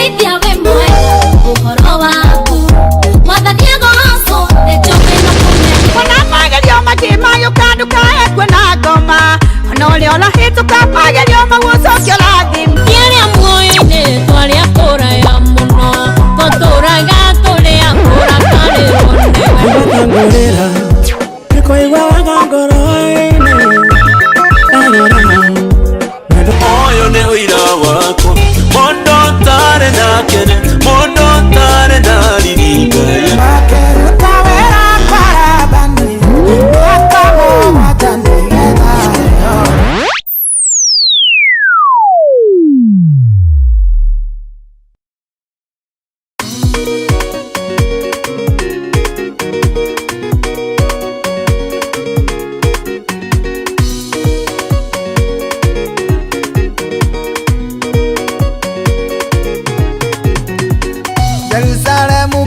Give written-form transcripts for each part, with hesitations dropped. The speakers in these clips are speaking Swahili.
Geithia we mwe uhoro waku Mwathania goco nĩnjũĩ na kũmenya Ona magerio makimayo kandu kaekwe na ngoma Ona ũrĩa ũrahĩtũka magerio magũcokio rathim Kĩrĩa muoyo-inĩ twarĩa kũraya mũno Tũtũraga tũrĩa kũrakarĩrwo nĩwe Nĩkũigua wega ngoro-inĩ Moyo nĩ ũira wakwa Mũndũ ũtarĩ na kene Mũndũ ũtarĩ na riringa Makĩruta wĩra barabani Akamũ matanĩgetha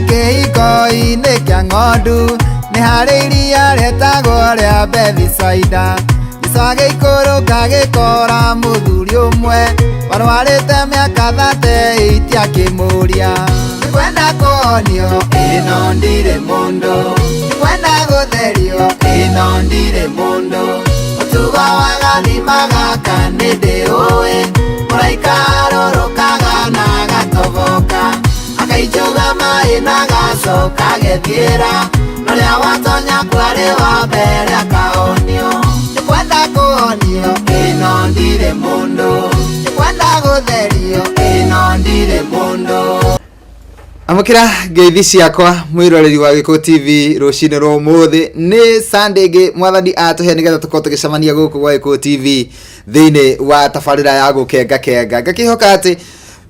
Kĩhiko-inĩ kĩa ng'ondu nĩ harĩ iria rĩetagwo rĩa Bethisaida gĩcũa gĩikũrũka gĩkora mũthuri ũmwe warwarĩte mĩaka 38 akĩmũria nĩkwenda kuonio ĩno ndirĩ mũndũ nĩkwenda gũtherio ĩno ndirĩ mũndũ ũtugo wa gathima gaka nĩndĩũĩ mũraika arũrũkaga na gatoboka akaijuga maĩ na gacoka gĩthiĩra norĩa watonya kwarĩ wa mbere akaonio nĩkwenda kuonio ĩno ndirĩ mũndũ nĩkwenda gũtherio ĩno ndirĩ mũndũ Amukira ngeithi ciakwa mwiroreri wa Gĩkũ TV rũcinĩ rwa ũmũthĩ nĩ Sunday ĩngĩ mwathani atũhe nĩgetha tũkorwo tũgĩcemania gũkũ gwa Gĩkũ TV thĩinĩ wa tabarĩra ya Gukengakenga ngakĩhoka atĩ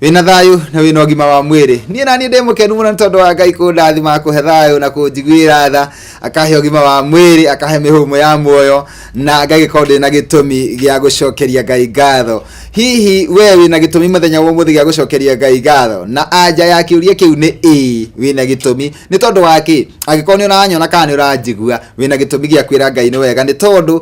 wina thayu na wina ũgima wa mwĩrĩ niĩ naniĩ ndĩ mũkenu mũno tondũ wa Ngai kũndathima kũhe thayu na kũnjiguĩra tha akahe ũgima wa mwĩrĩ akahe mĩhũmũ ya muoyo na ngagĩkorwo ndĩ na gĩtũmi gĩa gũcokeria Ngai ngatho hihi we wina gĩtũmi mũthenya wa ũmũthĩ gĩa gũcokeria Ngai ngatho na anja ya kĩũria kĩu nĩ wina gĩtũmi nĩ tondũ wa kĩ angĩkorwo nĩ ũranyona kana nĩ ũranjigua wina gĩtũmi gĩa kwĩra Ngai nĩ wega nĩ tondũ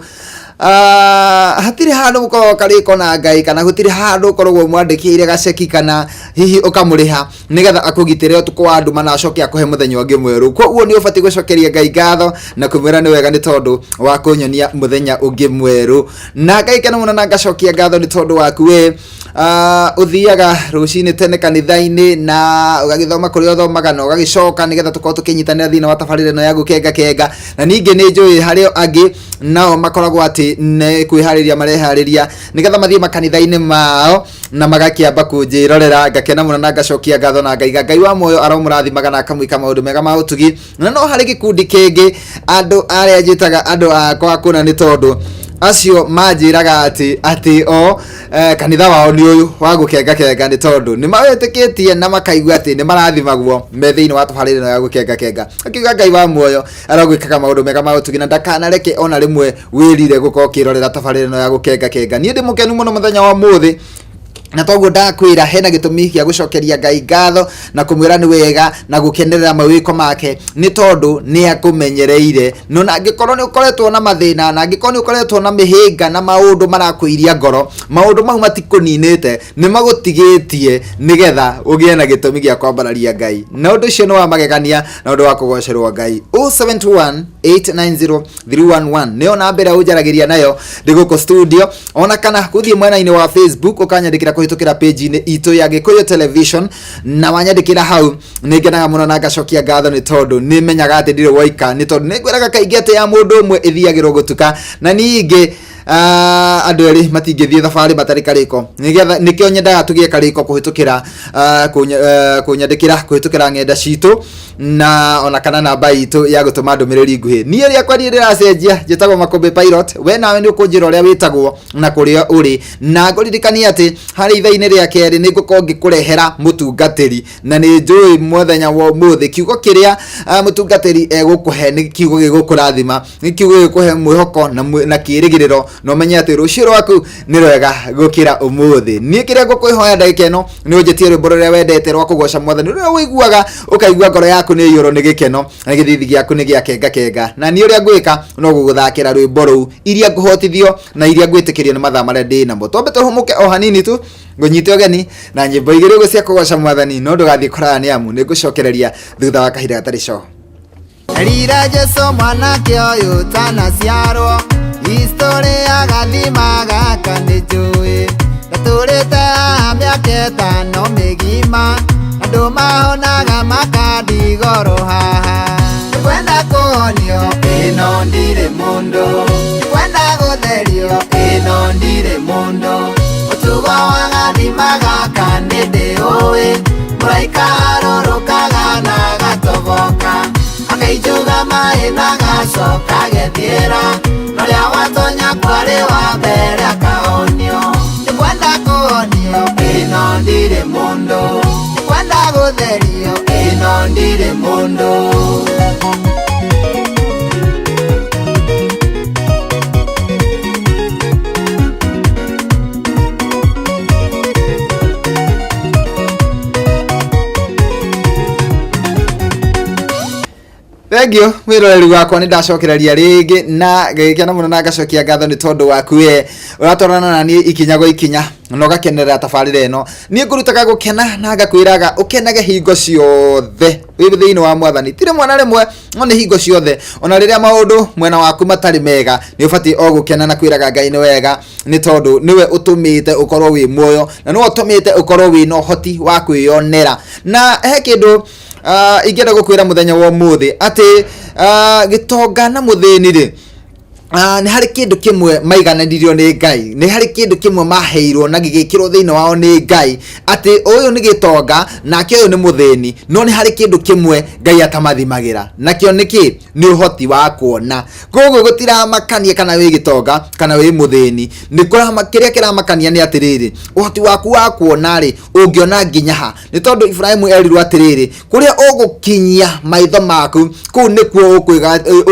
hatire handu mukorwo kariko na Ngai kana gutire handu korwo mwandikire gaceki kana hihi ukamuriha nigetha akugitire utuko wa andu manacokia kuhe muthenya ungi mweru koguo ni ubati gucokeria Ngai ngatho na kumwira ni wega ni tondu wa kunyonia muthenya ungi mweru na Ngai kana muno na ngacokia ngatho ni tondu waku we uthiaga rucini tene kanitha-ini na ugagithoma kuri uthomaga na ugagicoka nigetha tukorwo tukinyitanira thina wa tabarĩra ĩno ya Gukengakenga na ningi ni njui harĩ angi nao makoragwo ati ne kwihariria marehariria nigetha mathie makanitha-ini mao na magakiamba kunjirorera ngakena muno na ngacokia ngatho na Ngai wa muoyo aromũrathimaga na akamwika maundu mega ma utugi na no harĩ gikundi kingi andu aria njitaga andu akwa kuna ni tondu acio manjiraga ati o kanitha wao ni uyu wa Gukengakenga ni tondu ni mawĩtĩkĩtie na makaigua ati ni marathimagwo me thĩinĩ wa tabarĩra ĩno ya Gukengakenga akiuga Ngai wa muoyo arogwĩkaga maundu mega ma utugi na ndakanareke ona rĩmwe wĩrire gũkorwo kĩrorera tabarĩra ĩno ya Gukengakenga niĩ ndĩ mũkenu mũno mũthenya wa ũmũthĩ na toguo ndakwira hena gĩtũmi gĩa gucokeria Ngai ngatho na kumwira ni wega na gukenerera mawiko make ni tondu ni akumenyereire no na ngikorwo ni ukoretwo na mathina na ngikorwo ni ukoretwo na mihinga na maundu marakuiria ngoro maundu mau matikuninite ni magutigitie nigetha ugie na gĩtũmi gĩa kwambararia Ngai na undu ucio no wa magegania na undu wa kugocerwo Ngai 0721890311 nio nambere unjaragiria nayo ndiguko studio ona kana kuthie mwena-ini wa Facebook ukanyandikira kuhitukira page-ini itu ya Gikuyu Television na wanyandikira hau ningenaga muno na ngacokia ngatho ni tondu ni menyaga ati ndire waika ni tondu ningwiraga kaingi ati ya mundu umwe ithiagirwo gutuka na ningi andu eri matingithie thabari batari kariko nigetha nikio nyendaga tugie kariko kuhitukira kunyandikira kuhitukira ngenda citu na ona kana namba itu ya gutuma ndumiriri nguhi ni ria kwa ndiracenjia njitagwo Makombe Pilot we nawe ni ukunjira uria witagwo na kuria uri na nguririkania ati hari ithaini ria keri ni ngukorwo ngikurehera mutungatiri na ni njui muthenya wa umuthi kiugo kiria mutungatiri egukuhe ni kiugo gigukurathima ni kiugo gikuhe mwihoko na kirigiriro no menye ati rucio rwaku ni rwega gukira umuthi ni kiria ngukwihoya ndagika ino ni unjitie rwimbo ruria wendete rwa kugoca mwathani ruria wiguaga ukaigua ngoro yaku ni yoro ni gikeno na githithi giaku ni giakengakenga na ni uria ngwika no guguthakira rwimbo ruu iria nguhotithio na iria ngwitikirio ni mathaa maria ndi namo twambe tuhumuke o hanini tu ngunyite ogeni na nyimbo igiri gu cia kugoca mwathani no ndugathie kuraya ni amu ni ngucokereria thutha wa kahinda gatari co. Rira Jesu mwanake uyu tanaciarwo histori ya gathima gaka nĩ njũĩ gaturĩte haha mĩaka ĩtano mĩgima andũ mahonaga makandigoro haha kwenda kũhonio ĩno ndirĩ mũndũ kwenda gũtherio ĩno ndirĩ mũndũ ũtugo wa gathima gaka nĩ ndĩũĩ mũraika arũrũkaga na gatoboka akaijuga maĩ na gacoka gethiĩra noria watonya kwarĩ wa mbere akahonio nĩkwenda kũhonio ĩno ndirĩ mũndũ nĩkwenda gũtherio ĩno ndirĩ mũndũ. Thank you wiroreri wakwa ni ndacokereria ringi na ngikena muno na ngacokia ngatho ni tondu waku we uratwarana na ni ikinya go ikinya no gakenerera tabarira ino ni ngurutaga gukena na ngakwiraga ukenage hingo ciothe wi thiini wa mwathani tire mwana rimwe no ni hingo ciothe ona riria maundu mwena waku matari mega ni ubati o gukena na kwiraga Ngai ni wega ni tondu niwe utumite ukorwo wi muoyo na no utumite ukorwo wi no hoti wa kwiyonera na he kindu ingenda gukwira muthenya wa muthi ati gitonga na muthini ri ni hari kindu kimwe maigananirio ni Ngai ni hari kindu kimwe maheirwo na gigikirwo thiini wao ni Ngai ati uyu ni gitonga na kio uyu ni muthini no ni hari kindu kimwe Ngai atamathimagira na kio niki ni uhoti wa kuona koguo gutira makania kana wi gitonga kana wi muthini ni kurama kiria kiramakania ni atiriri uhoti waku wa kuona ri ungiona nginyaha ni tondu Ibrahimu erirwo atiriri kuria ugukinyia maitho maku ku nikuo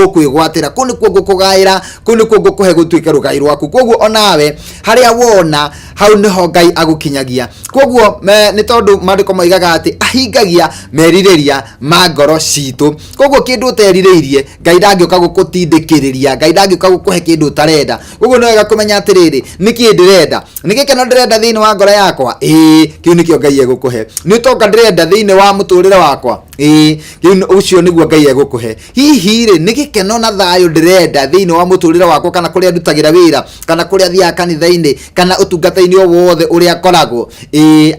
ukwigwatira ku nikuo gukugaira kuni kugo kuhe gutwika rugai rwaku koguo onawe haria wona hau niho Ngai agukinyagia koguo ni tondu mandiko maigaga ati ahingagia meririria ma ngoro citu koguo kindu uteririirie Ngai ndangioka gukutindikiriria Ngai ndangioka gukuhe kindu utarenda koguo no wega kumenya atiriri niki ndirenda nikikeno ndirenda thiini wa ngoro yakwa kiu nikio Ngai egukuhe ni tonga ndirenda thiini wa muturire wakwa kiu ucio niguo Ngai egukuhe hihi ri nikikeno na thayo ndirenda thiini wa muturire wakwa kana kuria ndutagira wira kana kuria thia kanitha-ini kana utungata-ini o wothe uria koragwo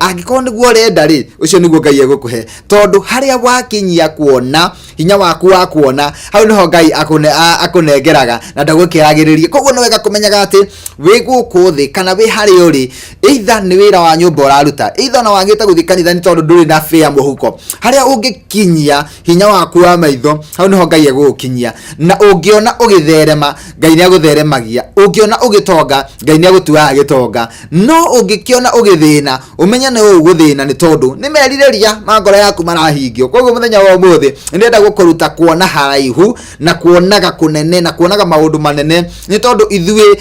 angikorwo niguo urenda ri ucio niguo Ngai egukuhe tondu haria wakinyia kuona hinya waku wa kuona hau niho Ngai akunengeraga na ndagukiragiriria koguo no wega kumenyaga ati wi guku thi kana wi hari uri either ni wira wa nyumba uraruta either na wagite guthi kanitha ni tondu nduri na fare muhuko haria ungikinyia hinya waku wa maitho hau niho Ngai egukinyia na ungiona ugitherema Ngai ni agutheremagia ungiona ugitonga Ngai ni agutuaga gitonga no ungikiona ugithina umenya ni uguthina ni tondu ni meririria mangoro yaku marahingio koguo muthenya wa umuthi ndenda gukuruta kuona haraihu na kuonaga kunene na kuonaga maundu manene ni tondu ithui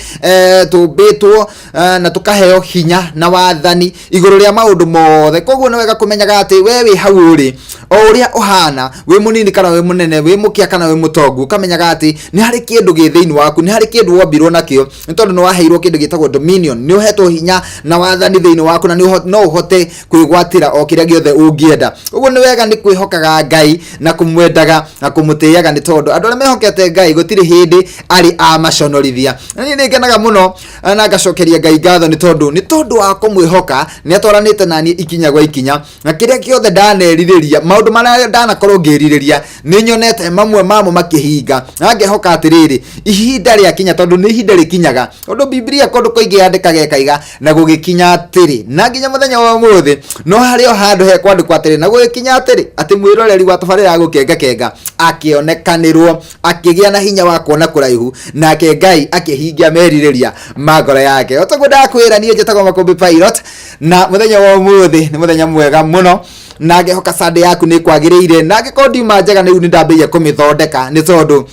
tubitwo na tukaheo hinya na wathani iguru ria maundu mothe koguo no wega kumenyaga ati we wi hau uri o uria uhana wi munini kana wi munene wi mukia kana wi mutongu kamenyaga ati ni hari kindu gi thiini waku ni hari kindu wombirwo nakio ni tondu no waheirwo kindu gitagwo dominion ni uhetwo hinya na wathani thiini waku na no uhote kwigwatira o kiria giothe ungienda uguo ni wega ni kwihokaga Ngai na kumwendaga na kumutiaga ni tondu andu aria mehokete Ngai gutiri hindi ari a maconorithia ni ngenaga muno na ngacokeria Ngai ngatho ni tondu wa kumwihoka ni atwaranite nani ikinya gwa ikinya na kiria giothe ndaneririria maundu maria ndanakorwo ngiririria ni nyonete mamwe mamo makihinga na ngehoka atiriri ihinda ria kinya tondu ni ihinda rikinyaga tondu Biblia kondu koingi yandikaga ekaiga na gugikinya atiri na nginya muthenya wa umuthi no hari o handu he kwandikwa atiri na gugikinya atiri ati mwiroreri wa tabarira Gukengakenga akionekanirwo akigia na hinya wa kuona kuraihu nake Ngai akihingia meririria magoro yake otago ndakwira nie jetagwo Makombe Pilot na muthenya wa umuthi ni muthenya mwega muno na ngehoka Sunday yaku ni kwagiriire na ngikorwo ndiuma njega ni ndambiye kumithondeka ni tondu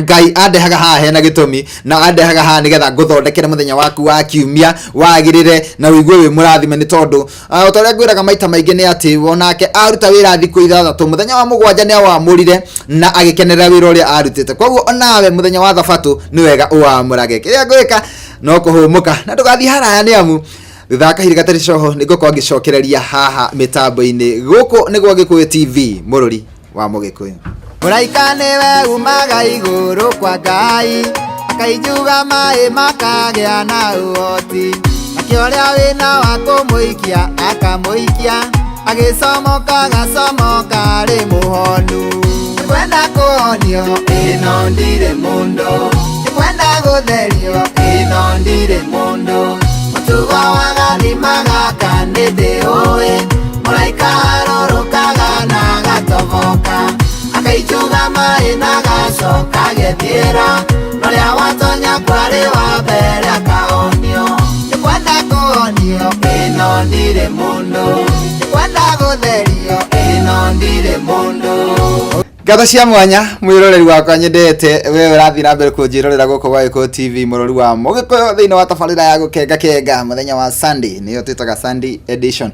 Ngai andehaga haha hena gitumi na andehaga haha nigetha nguthondekere muthenya waku wa kiumia wagirire na wigue wi murathime ni tondu utoria ngwiraga maita maingi ni ati wonake aruta wira thiku 6 muthenya wa 7 ni awamurire na agikenerera wira uria arutite koguo onawe muthenya wa thabatu ni wega uwamurage kiria gwika no kuhumuka na ndugathi haraya ni amu thutha kahiri gatari coho nigukorwo ngicokereria haha mitambo-ini guku niguo Gikuyu TV mururi wa Mugikuyu. Muraika niwe umaga iguru kwa Ngai akaijuga mai makagĩa na ũhoti akĩoria wĩna wa kũmũikia akamuikia agĩcomoka gacomoka rĩ mũhonu kwenda kũhonio ĩno ndirĩ mũndũ kwenda gũtherio ĩno ndirĩ mũndũ mũtugo wa gathima gaka nĩ ndĩũĩ mũraika arũrũkaga na gatoboka akaijuga mai na gacoka gĩthiĩra norĩa watonya kwarĩ wa mbere akahonio kwenda kũhonio ĩno ndirĩ mũndũ kwenda gũtherio ĩno ndirĩ mũndũ. Ngatho cia mwanya mwiroreri wakwa nyendete wewe urathi na mbere kunjirorera guko gwa Gikuyu TV murori wa Mugikuyu thiini wa tabarira ya Gukengakenga muthenya wa Sunday niyo twitaga Sunday edition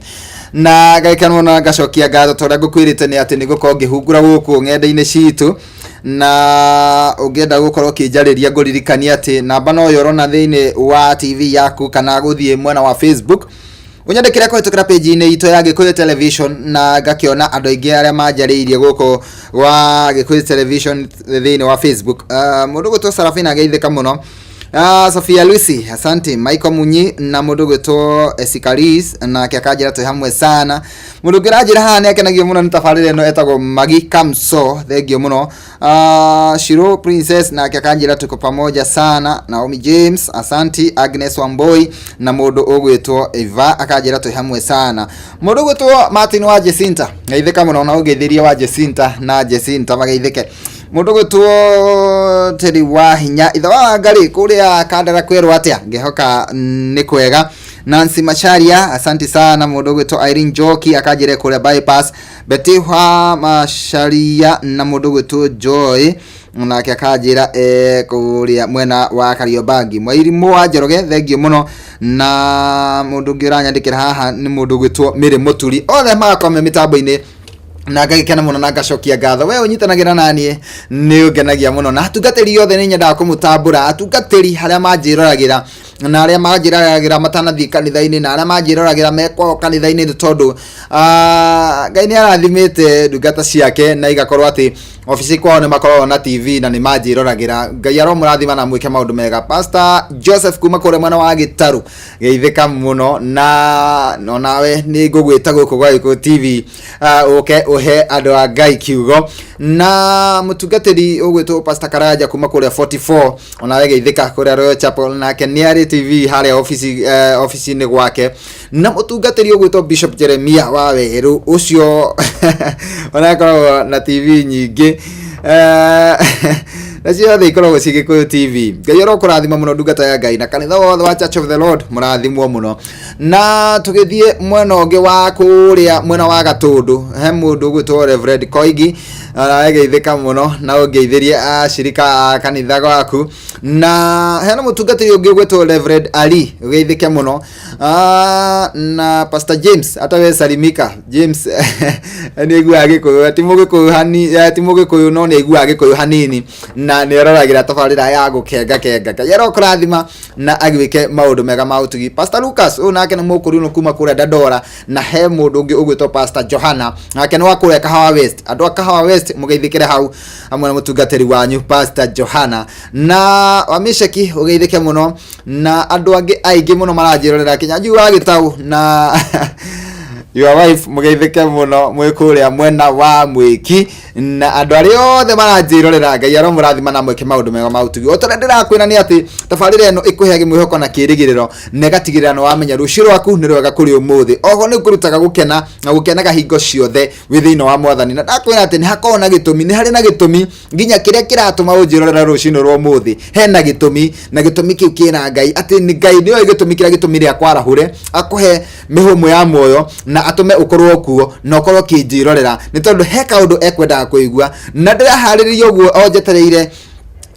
na gaikano na gacokia ngatho toria ngukwirite ni ati nigukorwo ngihungura guku ng'enda-ini citu na ungenda gukorwo kinjariria nguririkania ati namba no yorona thiini wa TV yaku kana guthie mwena wa Facebook unyandikira kuhitukira page-ini itu ya Gikuyu Television na gakiona andu aingi aria manjariirie guko wa Gikuyu Television thiini wa Facebook. Mundu gutwo Sarafina geithika muno. Sofia Lucy asante, Michael Munyi na mundu gutwo Esikaris na kiakajira tu hamwe sana. Mundu girajira haha ni akenagio muno ni tafarire no etagwo Magi Kamso thengio muno. Shiro Princess na kiakajira tuko pamoja sana. Naomi James asante, Agnes Wamboi na mundu ugwitwo Eva akajira tu hamwe sana. Mundu gutwo Martin wa Jesinta geithika muno na ugeithiria wa Jesinta na Jesinta mageithike. Mundu gutwo Teri wa hinya itha wa ngari kuria kandara kwerwo atia ngehoka ni kwega. Nancy Macharia asante sana. Mundu gutwo Irene Joki akajire kuria bypass. Betty wa Macharia na mundu gutwo Joy na akajira kuria mwena wa Kariobangi. Mwairimu wa Njoroge thengio muno na mundu ngiranyandikira haha ni mundu gutwo Miri Muturi othe makome mitambo-ini na ngagikena muno na ngacokia ngatho we unyitanagira nanie ni ungenagia muno na atungatiri yothe ni nyendaga kumutambura atungatiri haria manjiroragira na aria manjiragira matanathi kanitha-ini na aria manjiroragira mekwo kanitha-ini tondu Ngai ni arathimite ndungata ciake na igakorwo ati ofisi kwao ni makorwo na TV na ni manjiroragira. Ngai aromurathima na mwike maundu mega. Pastor Joseph kuma kure mwana wa Gitaru geithika muno na no nawe ni ngugwita guku gwa Gikuyu TV uke uhe andu a Ngai kiugo na mutungatiri ugwitwo Pastor Karanja kuma kure 44 onawe geithika kure Royal Chapel na Keniari TV hare ofisi ni gwake na mutungatiri ugwitwo Bishop Jeremiah wa Weru ucio onakorwo na TV nyingi na cio ikoragwo ci Gikuyu TV. Ngai arokurathima muno ndungata ya Ngai na kanitha wothe wa Church of the Lord murathimwo muno. Na tugithie mwena ungi wa kuria mwena wa Gatundu he mundu gwitwo Reverend Koigi arageithika muno na ungeithirie ashirika kanitha gwaku na hena mutungatiri ungi gwitwo Reverend Ali ugeithike muno na Pastor James atawe salimika James ni egua Gikuyu ati Mugikuyu no ni egua Gikuyu hanini na ni aroragira tabarira ya Gukengakenga yero kurathima na agwike maundu mega mautugi. Pastor Lucas unake na mukuru no kuma kura Dadora na he mundu ungi ugwitwo Pastor Johanna nake no akure Kahawa West andu a Kahawa West mugeithikire hau amwe na mutungatiri wanyu Pastor Johanna na wamisheki ugeithike muno na andu angi aingi muno maranjirorera kinyanju wa Gitau na your wife mugeithike muno mwikuria mwena wa Mwiki na andu ari othe maranjirorera. Ngai aromurathima na mwike maundu mega mautugi otore ndirakwina ni ati tabarira eno ikuheage mwihoko na kirigiriro negatigirira no wamenya rucio rwaku ni rwega kuri umuthi oho ni kurutaga gukena na gukenaga hingo ciothe withino wa mwathani na ndakwina ati ni hakorwo na gitumi ni hari na gitumi nginya kiria kiratuma unjirorera rucino rwa umuthi hena gitumi na gitumi kiu kina Ngai ati ni Ngai niyo gitumi kiria gitumi ria kwarahure akuhe mihumu ya moyo na atume ukorwo kuo na ukorwo kinjirorera ni tondu he kaundu ekwenda kuigua na ndirahaririria uguo onjetereire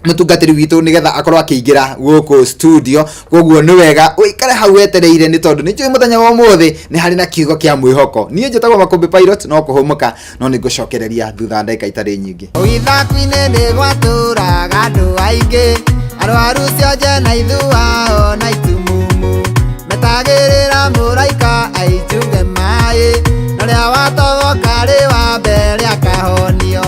mutungatiri witu nigetha akorwo akiingira guku studio koguo ni wega uikare hau wetereire ni tondu ni njui muthenya wa umuthi ni hari na kiugo kia mwihoko nie njitagwo Makumbi Pilot no kuhumuka no ni gucokereria thutha ndeka itari nyingi withaku-ini ni gwaturaga andu aingi arwaru cionje na ithuao na itumumu metagirira muraika aijuge mai noria watoboka ri wa mbere akahonio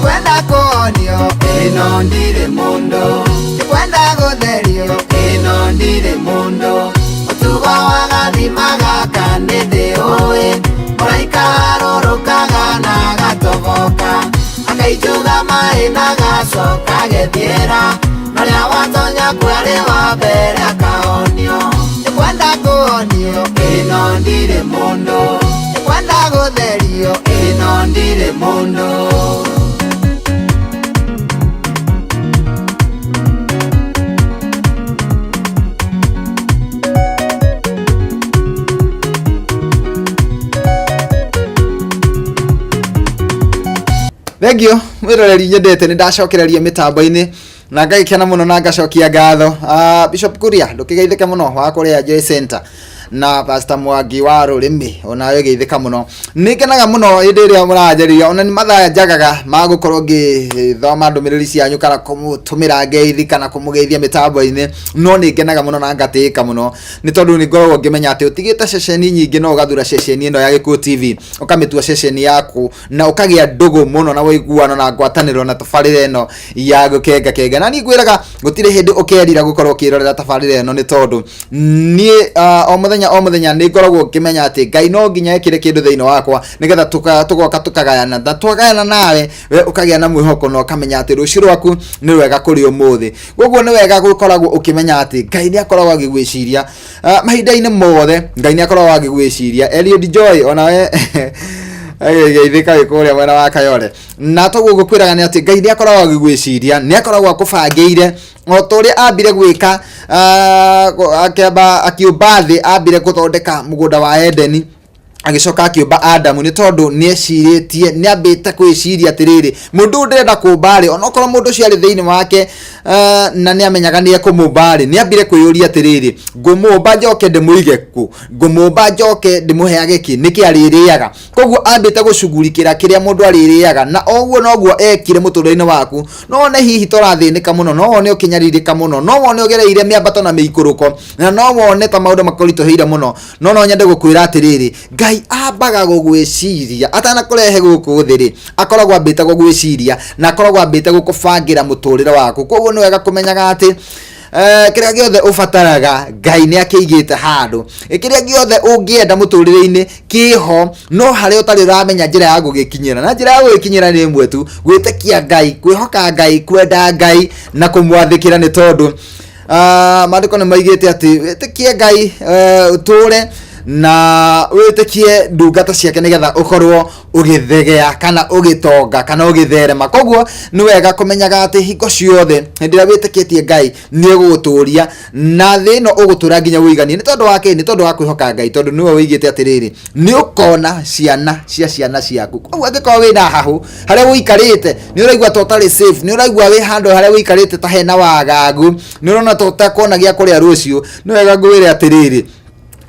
kwenda kuonio ino ndire mundu kwenda gutherio ino ndire mundu utugo wa gathima gaka nindi uwi muraika arurukaga na gatoboka akaijuga mai na gacoka gethiera noria watonya kweri wa mbere akahonio kwenda kuonio ino ndire mundu kwenda gutherio ino ndire mundu Thengio mwiroreri nyendete ni ndacokereria mitambo-ini na ngagikena muno na ngacokia ngatho Bishop Kuria ndukigeithike muno wa kuria Joy Center na Pastor Mwangi wa Rurimi onawe geithika muno nikenaga muno indi ria muranjariria ona ni mathaa njagaga magukorwo ngithoma ndumiriri cianyu kana kumutumira ngeithi kana kumugeithia mitambo-ini no nikenaga muno na ngatika muno ni tondu ni ngoragwo ngimenya ati utigite ceceni nyingi no ugathura ceceni ino ya Gikuyu TV ukamitua ceceni yaku na ukagia ndugu muno na wiguano na ngwataniro na tafarira ino ya Gukengakenga na ni ngwiraga gutire hindi ukerira gukorwo kirorera tafarira ino ni tondu ni o muthenya ni ngoragwo ngimenya ati Ngai no nginya ekire kindu thiini wakwa nigetha tugoka tukagayana na twagayana nawe we ukagia na mwihoko no ukamenya ati rucio rwaku ni wega kuri umuthi guguo ni wega gukoragwo ukimenya ati Ngai ni akoragwo agigwiciria mahinda-ini mothe Ngai ni akoragwo agigwiciria Eliud Joy onawe geithika wikuria mwena wa Kayole na toguo gukwiraga ni ati Ngai ni akoragwo agigwiciria ni akoragwo akubangire o toria ambire gwika akeba akiubathi ambire guthondeka mugunda wa Edeni agicoka akiumba Adamu ni tondu ni eciritie ni ambite kwiciria atiriri mundu ndirenda kumbari onokorwo mundu ucio ari thiini wake na ni amenyaga ni ekumumbari ni ambire kwiyuria atiriri ngumumba njoke ndimuige ku ngumumba njoke ndimuheage ki niki aririaga koguo ambite gucugurikira kiria mundu aririaga na oguo noguo ekire muturire-ini waku no one hihi torathinika muno no one ukinyaririka muno no one ugereire miambato na miikuruko na no one ta maundu makoritoheire muno no nyende gukwira atiriri Ngai ambaga gugwiciria atana kurehe guku thiri akoragwo ambite gugwiciria na akoragwo ambite gukubangira muturire waku koguo ni wega kumenyaga ati kiria giothe ubataraga Ngai ni akiigite handu kiria giothe ungienda muturire-ini kiho no hari utari uramenya njira ya gugikinyira na njira ya gugikinyira ni imwe tu gwitikia Ngai kwihoka Ngai kwenda Ngai na kumwathikira ni tondu maandiko ni maigite ati witikie Ngai uture na witikie ndungata ciake nigetha ukorwo ugithegea kana ugitonga kana ugitherema koguo ni wega kumenyaga ati hingo ciothe ndira witikitie Ngai ni eguguturia na thino ugutura nginya uigani ni tondu wake ni tondu wa kwihoka Ngai tondu niwe wigite atiriri ni ukona ciana ciaku koguo angikoo wina hahu haria wikarite ni uraigua totally safe ni uraigua wi handu haria wikarite ta hena wagagu ni urona totakona gia kuria rucio ni wega ngwire atiriri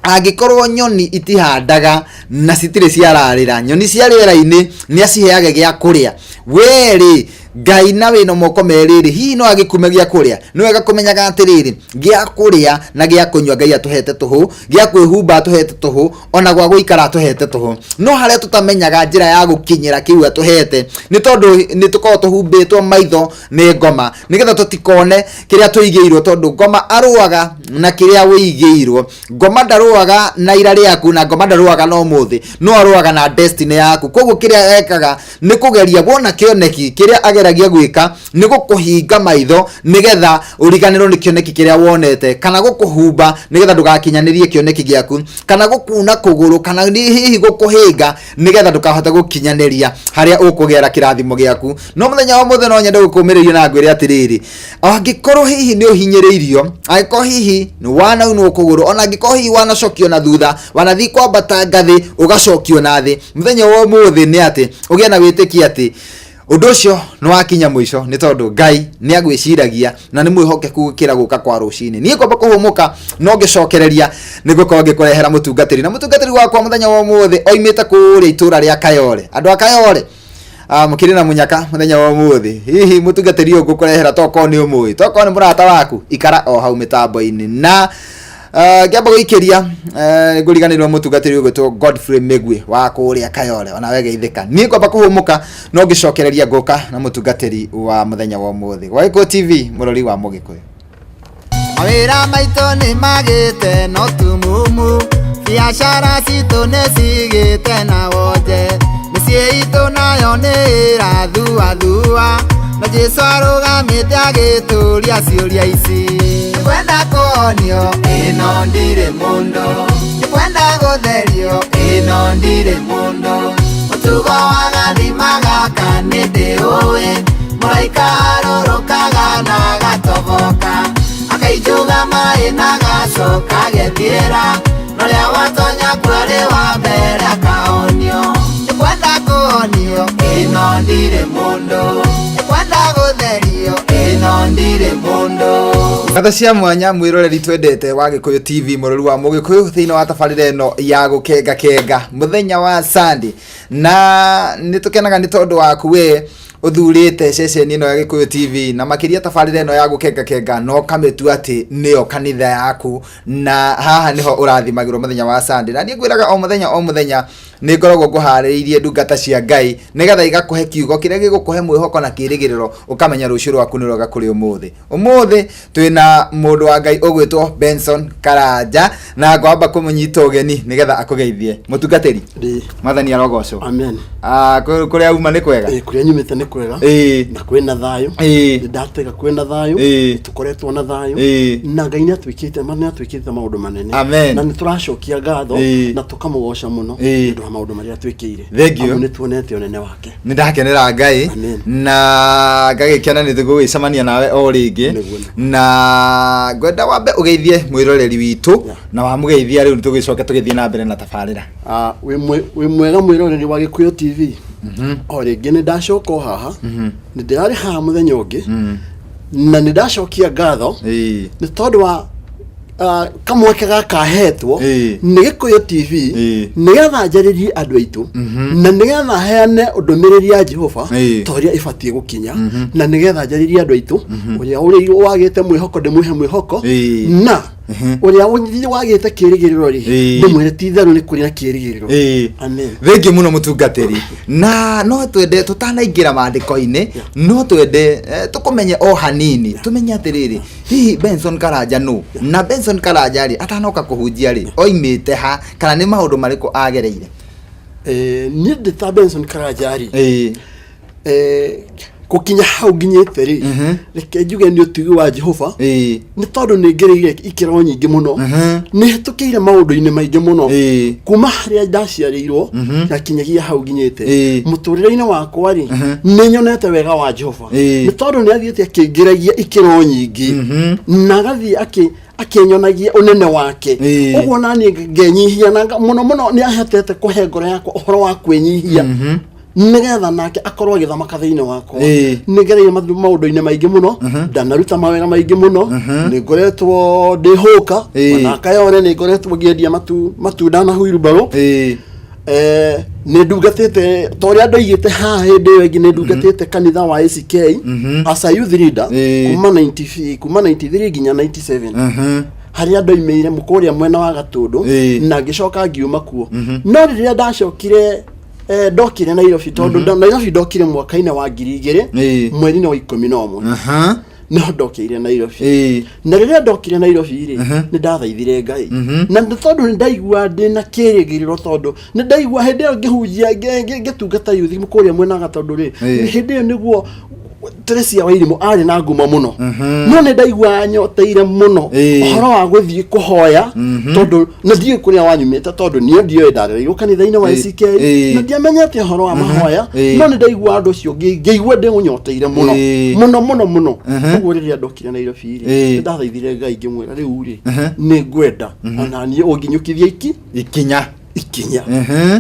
angikorwo nyoni itihandaga na citire ciararira nyoni cia riera-ini ni aciheage gia kuria weri Ngai na wino moko meriri hihi no agikume gia kuria ni wega kumenyaga atiriri gia kuria na gia kunywa Ngai atuhete tuhu gia kwihumba atuhete tuhu ona gwa guikara atuhete tuhu no haria tutamenyaga njira ya gukinyira kiu atuhete ni tondu ni tukorwo tuhumbitwo maitho ni ngoma nigetha tutikone kiria tuigeirwo tondu ngoma aruaga na kiria wigeirwo ngoma ndaruaga na ira riaku na ngoma ndaruaga no muthi no aruaga na destiny yaku koguo kiria ekaga ni kugeria wona kioneki kiria ageragia gwika ni gukuhinga maitho nigetha uriganirwo ni kioneki kiria wonete kana gukuhumba nigetha ndugakinyanirie kioneki giaku kana gukuna kuguru kana hihi gukuhinga nigetha ndukahota gukinyaniria haria ukugera kirathimo giaku no muthenya wa muthe no nyende gukumiririo na ngwire atiriri angikorwo hihi ni uhinyiriirio angikorwo hihi ni wana unu kuguru ona angikorwo hihi wana cokio na thutha wanathi kwambata ngathi ugacokio na thi muthenya wa muthe ni ati ugia na witikia ati Undu ucio no akinya mwisho ni tondu Ngai ni agwiciragia na ni mwihokeku gukira guka kwa rucini. Nie kwamba kuhumuka no ngicokereria nigukorwo ngikurehera mutungatiri na mutungatiri wakwa muthenya wa umuthi oimite kuri itura ria Kayole. Andu a Kayole mukiri na munyaka muthenya wa umuthi hihi mutungatiri uyu gukurehera toko ni umui toko ni murata waku ikara o hau mitambo-ini na ngamba guikiria nguriganirwo mutungatiri uyu to Godfrey Megwe wa kuria Kayole ona wege itheka nie kwamba kuhumuka no ngicokereria nguka na mutungatiri wa muthenya wa umuthi Waiko TV murori wa Mugikuyu. Mawira maito ni magite no tumumu biashara cito nĩ cigĩte na wonje mĩciĩ itũ nayo nĩ ĩrathua na Jesũ arũgamĩte agĩtũria ciũria ici. Nĩkwenda kuonio ĩno ndirĩ mũndũ, nĩkwenda gũtherio ĩno ndirĩ mũndũ, mũtugo wa gathima gaka nĩ ndĩũĩ, mũraika arũrũkaga na gatoboka akaijuga maĩ na gacoka gethiĩra noria watonya kwere wa mbere akaonio. Nĩkwenda kuonio ĩno ndirĩ mũndũ, nĩkwenda gũtherio ĩno ndirĩ mũndũ. Ngatho cia mwanya mwiroreri twendete wa Gikuyu TV murori wa Mugikuyu thiini wa tabarĩra ĩno ya Gukengakenga muthenya wa Sunday na nitukenaga ni tondu waku we uthurite ceceni ino ya Gikuyu TV na makiria tabarĩra ĩno ya Gukengakenga no kametu ati nio kanitha yaku na haha niho urathimagirwo muthenya wa Sunday na nie ngwiraga o muthenya ni ngoragwo nguharĩirie ndungata cia Ngai nigetha igakuhe kiugo kiria gigukuhe mwihoko na kirigiriro ukamenya rucio rwaku ni rwega kuri umuthi twina mundu wa Ngai ugwitwo Benson Karanja na ngwamba kumunyita ugeni nigetha akugeithie mutungatiri mathani arogocwo. Amen. Kuria uma ni kwega kuria nyumite ni kwega na kwina thayo ndatega kwina thayo tukoretwo na thayo na Ngai ni atwikite maundu manene na ni turacokia ngatho na tukamugosha muno ndu wa maundu maria atwikire. Ni tuonete onene wake ni ndakenera Ngai na ngagikena ni tugwicamania nawe o ringi na ngwenda wambe ugeithie mwiroreri witu na wamugeithia riu tugicoka tugithie na mbere na tabarira. We mwega mwiroreri wa Gikuyu TV o ringi ni ndacoka haha ni ndirari haha muthenya ungi na ni ndacokia ngatho ni tondu wa kamweke gaka hetwo ni Gikuyu TV nigetha njaririe andu aitu na nigetha heane undumiriri ya Jehova toria ibatie gukinya na nigetha njaririe andu aitu uria uri wagite mwihoko ndimuhe mwihoko na uria wagite kirigiriro ri ndimwire titharu ni kuri na kirigiriro. Amen. Thengi muno mutungatiri na no twende tutanaingira maandiko-ini no twende tukumenye o hanini tumenye atiriri hihi Benson Karanja no na Benson Karanja ri atanoka kuhunjia ri oimite ha kana ni maundu mariko agereire. Ni ndita Benson Karanja ri kukinya hau nginyete ri reke njuge ni utugi wa Jehova ni tondu ni ngereire ikiro nyingi muno ni hetukire maundu-ini maingi muno kuma haria ndaciarirwo na kinyagia hau nginyete muturire-ini wakwa ri ni nyonete wega wa Jehova ni tondu ni athiete akingiragia ikiro nyingi na gathi akenyonagia unene wake uguo nani ngenyihia na muno ni ahetete kuhe ngoro yakwa uhoro wa kwenyihia nigetha nake akorwo agithama thiini wako nigereire maundu-ini maingi muno ndanaruta mawega maingi muno ningoretwo ndihuka na Kayole ningoretwo ngiendia matunda na huirubaro ni ndungatite toria andu aigite haha hindi iyo ingi ni ndungatite kanitha wa ACK as a youth leader kuma 93 nginya 97 haria andu aimeire mukuria mwena wa Gatundu na ngicoka ngiuma kuo no riria ndacokire ndokire Nairobi tondu Nairobi ndokire mwaka-ini wa 2000 mweri-ini wa 11 no ndokire Nairobi na riria ndokire Nairobi ri ni ndathaithire Ngai na tondu ni ndaigua ndina kirigiriro tondu ni ndaigua hindi iyo ngihunjia ngitungata youth mukuria mwena Gatundu ri hindi iyo niguo Teresia Wairimu ari na nguma muno no ni ndaigua nyoteire muno uhoro wa guthii kuhoya tondu na ndiye kuria wanyumite tondu ni ndio ndarĩirwo kanitha-ini wa ACK na ndiamenyete uhoro wa mahoya no ni ndaigua andu cio ngeigua ndĩmunyoteire muno uguo riria ndokire Nairobi ri ndathaithire Ngai ngĩmwĩra riu ri ni ngwenda ona ni ũnginyũkithia ikinya ikinya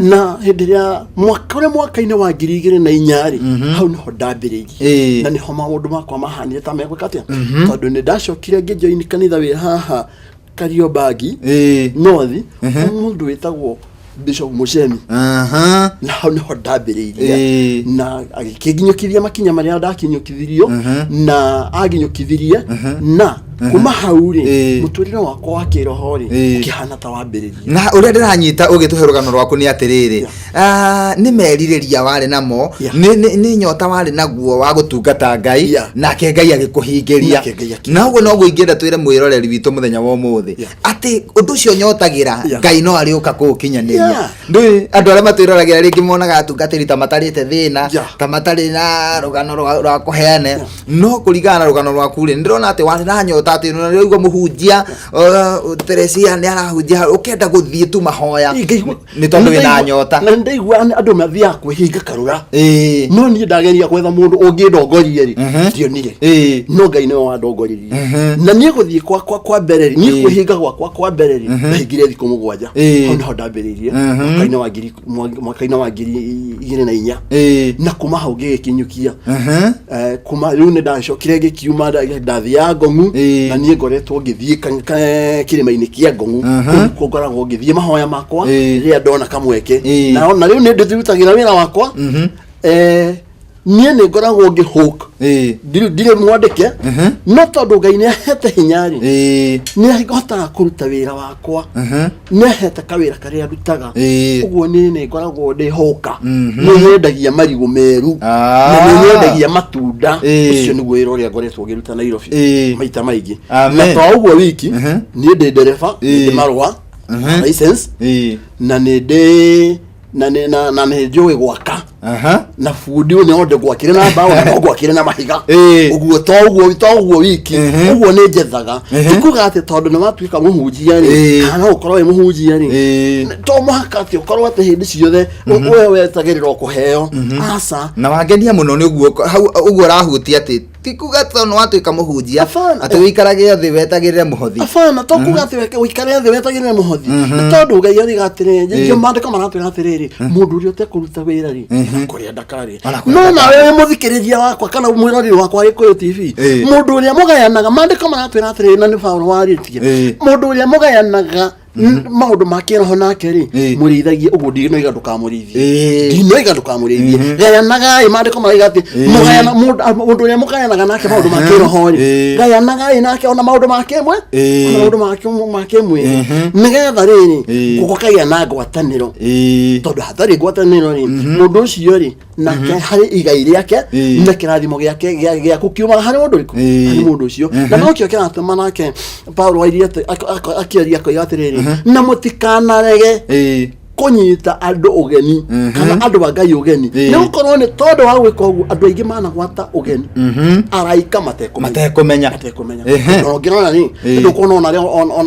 na henderia mwaka-ini wa 2004 hau niho ndambiririe na niho maundu makwa mahanire ta megwika atia tondu ni ndacokire ngijoini kanitha wi haha Kariobagi North mundu witagwo Bishop Mushemi na hau niho ndambiririe na agikinyukithia makinya maria ndakinyukithirio na aginyukithirie na kuma hau ri muturire wakwa wa kiroho ri ukihana ta wambiririe na uria ndiranyita ugituhe rugano rwaku ni atiriri ni meririria wari namo ni nyota wari naguo wa gutungata Ngai nake Ngai agikuhingiria na uguo no guingienda twire mwiroreri witu muthenya wa umuthi ati undu ucio nyotagira Ngai no ariuka kukinyaniria ndui andu aria matwirораgira ringi monaga atungatiri ta matarite thina ta matari na rugano rwa kuheane no kurigana na rugano rwaku ri ndirona ati wari na nyota ati no rĩu muhunjia Teresia ni arahunjia ukenda guthie tu mahoya ni tondu wina nyota na ndaigua andu mathia kwihinga karura no ni ndageria kwetha mundu ungindongorie ri ndionire no Ngai ni wa ndongoririe na ni guthie kwa mbere ri ni kwihinga kwa mbere ri ndahingire thiku 7 ho ndambiririe mwaka-ini wa 2004 na kuma hau ngikinyukia kuma riu ni ndacokire ngikiuma ndathia Ngong'u na nie ngoretwo ngithie kirima-ini kia Ngong'u ngoragwo ngithie mahoya makwa ria ndona kamweke na riu ni ndithirutagira wira wakwa nie ni ngoragwo ngihook ndire mwandike no tondu Ngai ni ahete hinyari ni ahota kuruta wira wakwa ni ahete kawira karia rutaga uguo ni ngoragwo ndihoka ni yendagia marigu meru na ni yendagia matunda ucio ni wira uria ngoretwo ngiruta Nairobi maita maingi na to uguo wiki ni ndi ndereba ndi marwa license na ni ndi na ni njui gwaka na fundi ni onde gwakire na mbaũ na gwakire na mahiga uguo to uguo wiki uguo ni njethaga tikuga ati tondu ni watuika muhunjia ri kana ukorwo wi muhunjia ri to muhaka ati ukorwo ati hindi ciothe wewe wetagirirwo kuheo asa na wangenia muno ni uguo rahutia ati tikuga tondu watuika muhunjia ati wikarage thi wetagirire muhothi afana to kuga ati wikare thi wetagirire muhothi tondu Ngai ari gatire ndio mandiko maratwira atiriri mundu uri utekuruta wira ri kuria ndakari no na wewe muthikiriria wakwa kana mwirori wakwa Gikuyu TV mundu uria mugayanaga mandiko maratwira atiriri na ni Paulo waritie mundu uria mugayanaga maundu makiroho nake ri murithagie uguo ndinoiga ndukamurithie gayanaga mandiko maraiga ati mugayana mundu uria mugayanaga nake maundu makiroho ri gayanaga nake ona maundu makemwe nigetha riri gukokagia na ngwataniro tondu hatari ngwataniro ri mundu ucio ri nake hari igai riake na kirathimo giake gia kukiuma hari mundu riku hari mundu ucio na no kio kiratuma nake Paulo wairie akiaria ko yatiriri na mutikanarege kunyita andu ugeni kana andu ba Ngai ugeni ni ukorwo ni tondu wa gwika uguo andu aingi managwata ugeni araika matekumenya no ngirona ni ndukona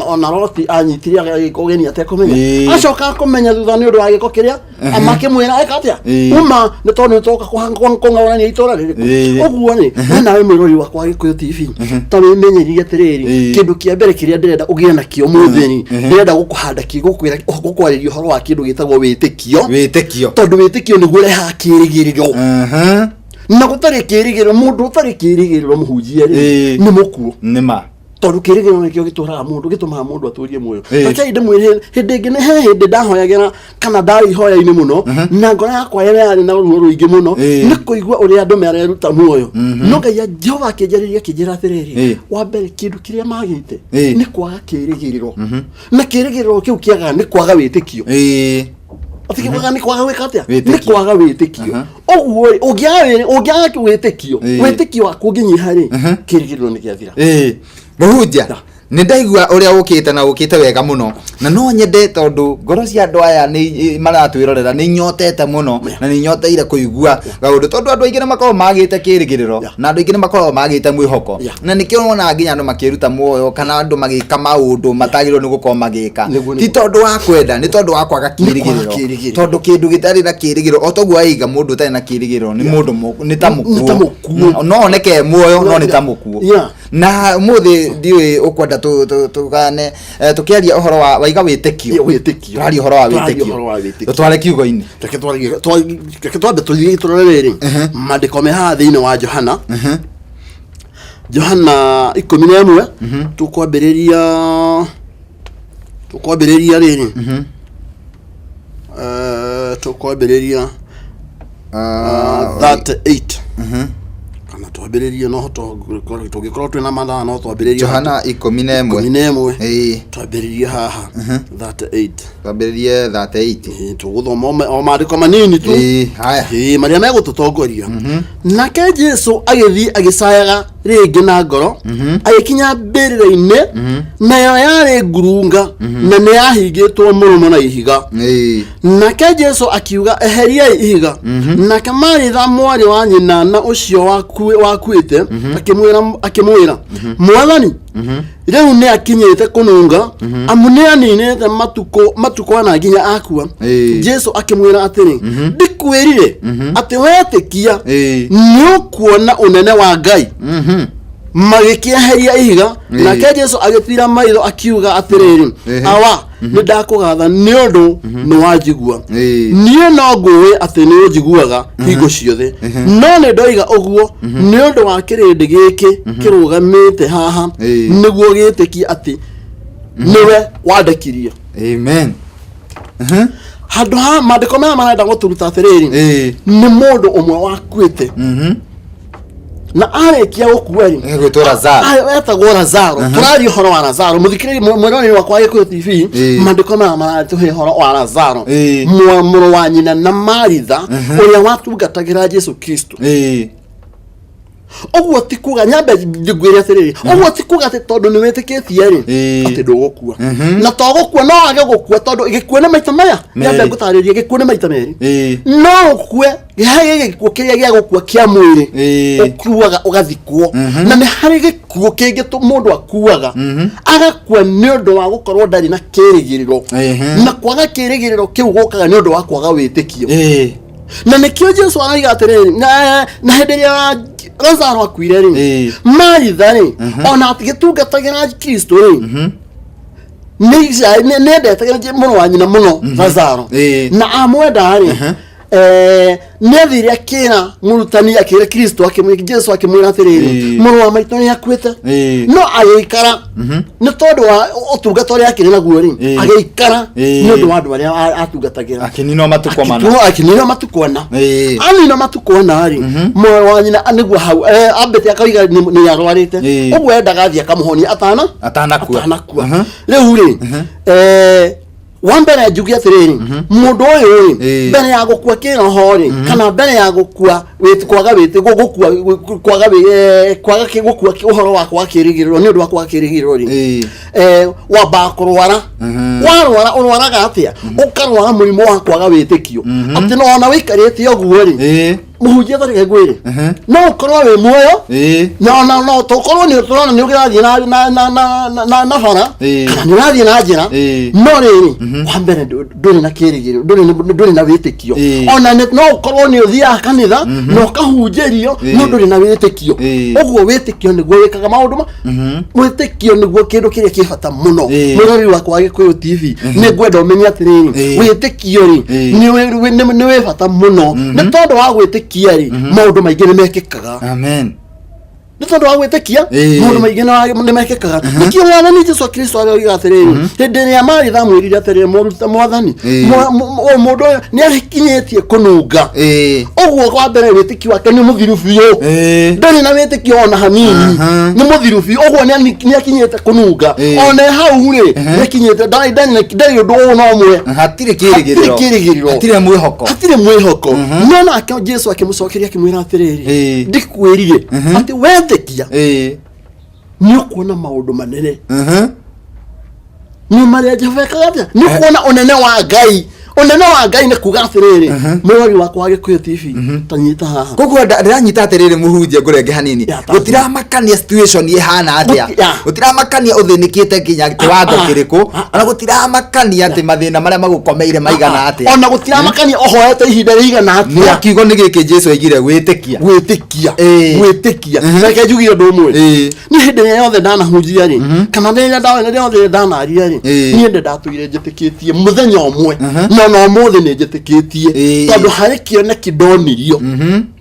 ona roti anyitiria ugeni atekumenya acoka kumenya thutha ni undu wa giko kiria amakimwira ekatia uma ni tondu toka kung'aurania itora riri uguo ni nawe mwirori wakwa Gikuyu TV ta wimenyeririe atiriri kindu kia mbere kiria ndirenda ugie na kio muthini ndirenda gukuhanda kigukwira gukwariria horo wa kindu gitagwo witikio tondu witikio ni gureha kirigiriro na gutari kirigiriro mundu utari kirigiriro muhunjia ri ni mukuo nima tondu kirigiriro nikio gituraga mundu gitumaga mundu aturie muoyo acha inde mwire hindi ingi ni hindi ndahoyagira kana ndari hoya-ini muno na ngora yakwa yari na ruo ruingi muno ni kuigua uria andu mareruta muoyo no Ngai Jehova akijariria kijira atiriri wa mbere kindu kiria magite ni kwaga kirigiriro na kirigiriro kiu kiaga ni kwaga witikio atikibwaga ni kwaga wikatia ni kwaga witikio oguo ugiaga witikio wakunginyiha ri kirigiriro ni giathira muhunjia ni ndaigua uria ukite na ukite wega muno na no nyende tondu ngoro cia andu aya ni maratwirorera ni nyotete muno na ni nyoteire kuigua gaundu tondu andu aingi ni makorwo magite kirigiriro na andu aingi ni makorwo magite mwihoko na nikio wona nginya andu makiruta muoyo kana andu magika maundu matagirwo ni gukorwo magika ti tondu wa kwenda ni tondu wa kwaga kirigiriro tondu kindu gitari na kirigiriro otoguo aiga mundu utari na kirigiriro ni mundu ni ta mukuo no oneke muoyo no ni ta mukuo na muthi ndiwe ukwenda kwenda tukane tukiaria uhoro wa iga witikio tari uhoro wa witikio tware kiugo-ini reke twambe turorere mandiko me haha thiini wa Johana Johana 11 tukwambĩrĩria rĩrĩ tukwambĩrĩria 38 kana twambĩrĩrie no tũngĩkorwo twĩna mathaa no twambĩrĩrie Johana 11 twambĩrĩrie haha 38 twambĩrĩrie 38 tũgũthoma o mandĩko manini tu marĩa megũtũtongoria nake Jesũ agĩthiĩ agĩcayaga rĩngĩ na ngoro agĩkinya mbĩrĩra-inĩ nayo yarĩ ngurunga na nĩ yahingĩtwo mũromo na ihiga nake Jesũ akiuga eheriai ihiga nake Maritha mwarĩ wa nyina na ũcio wakuĩte akĩmwĩra Mwathani rĩu nĩ akinyĩte kũnunga amu nĩ aninĩte matukũ ana nginya akua Jesũ akĩmwĩra atĩrĩ ndikwĩrire atĩ wetĩkia nĩ ũkuona ũnene wa Ngai magĩkĩeheria ihiga nake Jesũ agĩtira maitho akiuga atĩrĩrĩ awa nĩ ndakũgatha nĩ ũndũ nĩ wanjigua niĩ no ngũĩ atĩ nĩ ũnjiguaga hingo ciothe no nĩ ndoiga ũguo nĩ ũndũ wa kĩrĩndĩ gĩkĩ kĩrũgamĩte haha nĩguo gĩtĩkie atĩ nĩwe wandekirie. Amen. Handũ ha mandĩko maya marenda gũtũruta atĩrĩrĩ nĩ mũndũ ũmwe wakuĩte na arĩkia gũkua rĩ gwĩtwo Lazaro etagwo Lazaro tũraria ũhoro wa Lazaro mũthikĩrĩria mwĩroreri wakwa Gĩkũyũ TV mandĩko maya maratũhe ũhoro wa Lazaro mũrũ wa nyina na Maritha ũrĩa watungatagĩra Jesũ Kristo. Oguo ti kuga nyambe ngwĩre atĩrĩrĩ oguo ti kuga atĩ tondũ nĩ wĩtĩkĩtie rĩ atĩ ndũgũkua na togũkua no wage gũkua tondũ gĩkuũ nĩ maita maya nyambe ngũtarĩrie gĩkuũ nĩ maita merĩ no ũkue gĩkuũ kĩrĩa gĩa gũkua kĩa mwĩrĩ ũkuaga ũgathikwo na nĩ harĩ gĩkuũ kĩngĩ mũndũ akuaga agakua nĩ ũndũ wa gũkorwo ndarĩ na kĩrĩgĩrĩro na kwaga kĩrĩgĩrĩro kĩu gũkaga nĩ ũndũ wa kwaga wĩtĩkio na nĩkĩo Jesũ araiga atĩrĩrĩ na hĩndĩ ĩrĩa Lazaro akuire rĩ Maritha rĩ ona atigĩtungatagĩra Kristo rĩ nĩendete mũrũ wa nyina mũno Lazaro na amwenda rĩ nĩ athire akĩra mũrutani akĩra Kristo Jesũ akĩmwĩra atĩrĩrĩ mũrũ wa maitũ nĩ akuĩte no agĩikara nĩ tondũ wa ũtungata ũrĩa akĩrĩ naguo rĩ agĩikara nĩ ũndũ wa andũ arĩa atungatagĩra akĩninwo matukũ ana anina matukũ ana rĩ mũrũ wa nyina nĩguo hau ambĩte akaiga nĩ arwarĩte ũguo endaga athiĩ akamũhonia atanakua rĩu rĩ wambere njugi atĩrĩrĩ mũndũ ũyũ rĩ mbere ya gũkua kĩroho rĩ kana mbere ya gũkua kwaga gũkua ũhoro wa kwaga kĩrĩgĩrĩro nĩ ũndũ wa kwaga kĩrĩgĩrĩro rĩ wambaga kũrwara warwara ũrwaraga atĩa ũkarwara mũrimũ wa kwaga wĩtĩkio atĩ no ona wĩikarĩte ũguo rĩ mũhunjia tarĩ ngwĩre no ũkorwo wĩ muoyo no tũkorwo nĩ tũrona nĩ ũgĩrathiĩ na bara kana nĩ ũrathiĩ na njĩra no rĩrĩ wa mbere ndũrĩ na kĩrĩgĩrĩro ndũrĩ na wĩtĩkio ona no ũkorwo nĩ ũthiaga kanitha na ũkahunjĩrio no ndũrĩ na wĩtĩkio ũguo wĩtĩkio nĩguo wĩkaga maũndũ wĩtĩkio nĩguo kĩndũ kĩrĩa kĩ bata mũno mwĩroreri wakwa Gĩkũyũ TV nĩ ngwenda ũmenye atĩrĩrĩ wĩtĩkio rĩ nĩ wĩ bata mũno nĩ tondũ wa gwĩtĩkia maũndũ maingĩ nĩ mekĩkaga. Amen. Nĩ tondũ wa gwĩtĩkia maũndũ maingĩ nĩ mekĩkaga nĩkĩo Mwathani Jesũ Kristo arauga atĩrĩrĩ hĩndĩ ĩrĩa Maritha amwĩrire atĩrĩrĩ Mwathani mũndũ ũyũ nĩ akinyĩtie kũnunga ũguo wa mbere wĩtĩkio wake nĩ mũthiru biũ ndarĩ na wĩtĩkio ona hanini nĩ mũthiru biũ ũguo nĩ akinyĩte kũnunga ona hau rĩ nĩ akinyĩte ndarĩ ũndũ no ũmwe hatirĩ kĩrĩgĩrĩro hatirĩ mwĩhoko no nake Jesũ akĩmũcokeria akĩmwĩra atĩrĩrĩ ndikwĩrire atĩ wetĩkia nĩ ũkuona maũndũ manene nĩ marĩa Jehova ekaga atĩa nĩ kuona ũnene wa Ngai onene wa Ngai ne kuga atiriri mwori wakwa Gikuyu TV tanyita haha koguo ndiranyita atiriri muhunje ngurenge hanini gutiramakania situation ihana atia gutiramakania uthinikite kinya kiwango kiriku ona gutiramakania ati mathina maria magukomeire maigana atia ona gutiramakania ohoete ihinda rigana atia ni akiugo nigiki Jesu aigire gwitikia reke njugire ndu umwe ni hindi yothe ndanahunjia ri kana rĩrĩa yothe ndanaria ri niĩ ndatwire njĩtĩkĩtie muthenya ũmwe no mũthĩ nĩ njĩtĩkĩtie tondũ harĩ kĩoneki ndonirio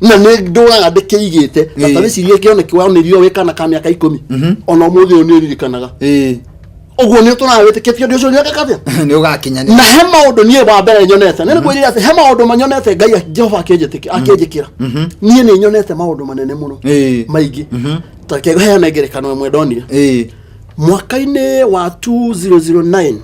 na nĩ ndũraga ndĩkĩigĩte ta wĩcirie kĩoneki wonirio wĩkana ka mĩaka 10 ona mũthĩ ũyũ nĩ ririkanaga oguo nĩ tũrawĩtĩkĩtie ũndũ ũcio nĩ akathia nĩ ũgakinyania na he maũndũ niĩ wa mbere nyonete nĩ kwĩrira atĩ he maũndũ manyonete Ngai Jehova akĩnjĩkĩra niĩ nĩ nyonete maũndũ manene mũno maingĩ ta kĩheana ngerekano ĩmwe ndonire mwaka-inĩ wa 2009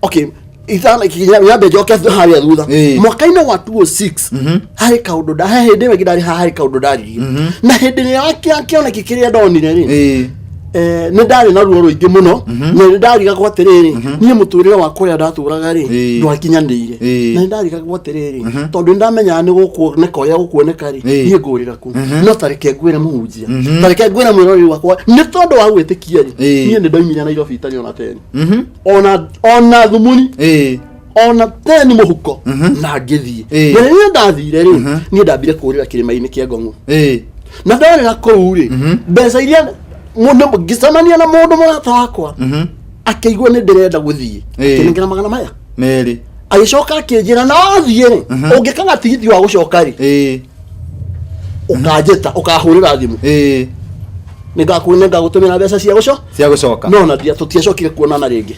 okay itana kinyambe joke haria thutha mwaka-inĩ wa 2006 harĩ kaũndũ hĩndĩ ĩyo ngĩdarĩ harĩ kaũndũ ndaririe na hĩndĩ ĩrĩa kĩoneki kĩrĩa ndonire rĩ nĩ ndarĩ na ruo rũingĩ mũno na nĩ ndarigagwo atĩrĩrĩ niĩ mũtũrĩre wa kũrĩa ndatũraga rĩ ndwakinyanĩire na nĩ ndarigagwo atĩrĩrĩ tondũ nĩndamenyaga nĩ gũkuoneka ũrĩa gũkuoneka rĩ niĩ ngũrĩra kũ no tareke ngwĩre mũhunjia tareke ngwĩre mwĩrori wakwa nĩ tondũ wa gwĩtĩkia rĩ niĩ nĩ ndoimire Nairobi itarĩ ona teni ona thumuni ona teni mũhuko na ngĩthiĩ na rĩrĩa ndathire rĩ niĩ ndambire kũrĩra kĩrĩma-inĩ kĩa Ngong'o na ndarĩra kũu rĩ mbeca iria mundu ngicamania na mundu mũrata wakwa akĩigua nĩ ndĩrenda gũthiĩ akĩnengera magana maya merĩ agĩcoka akĩnjĩra na wathiĩ rĩ ũngĩkaga tigiti wa gũcoka rĩ ũkanjĩta ũkahũrĩra thimũ nĩngagũtũmĩra mbeca cia gũcoka no na tũtiacokire kuonana rĩngĩ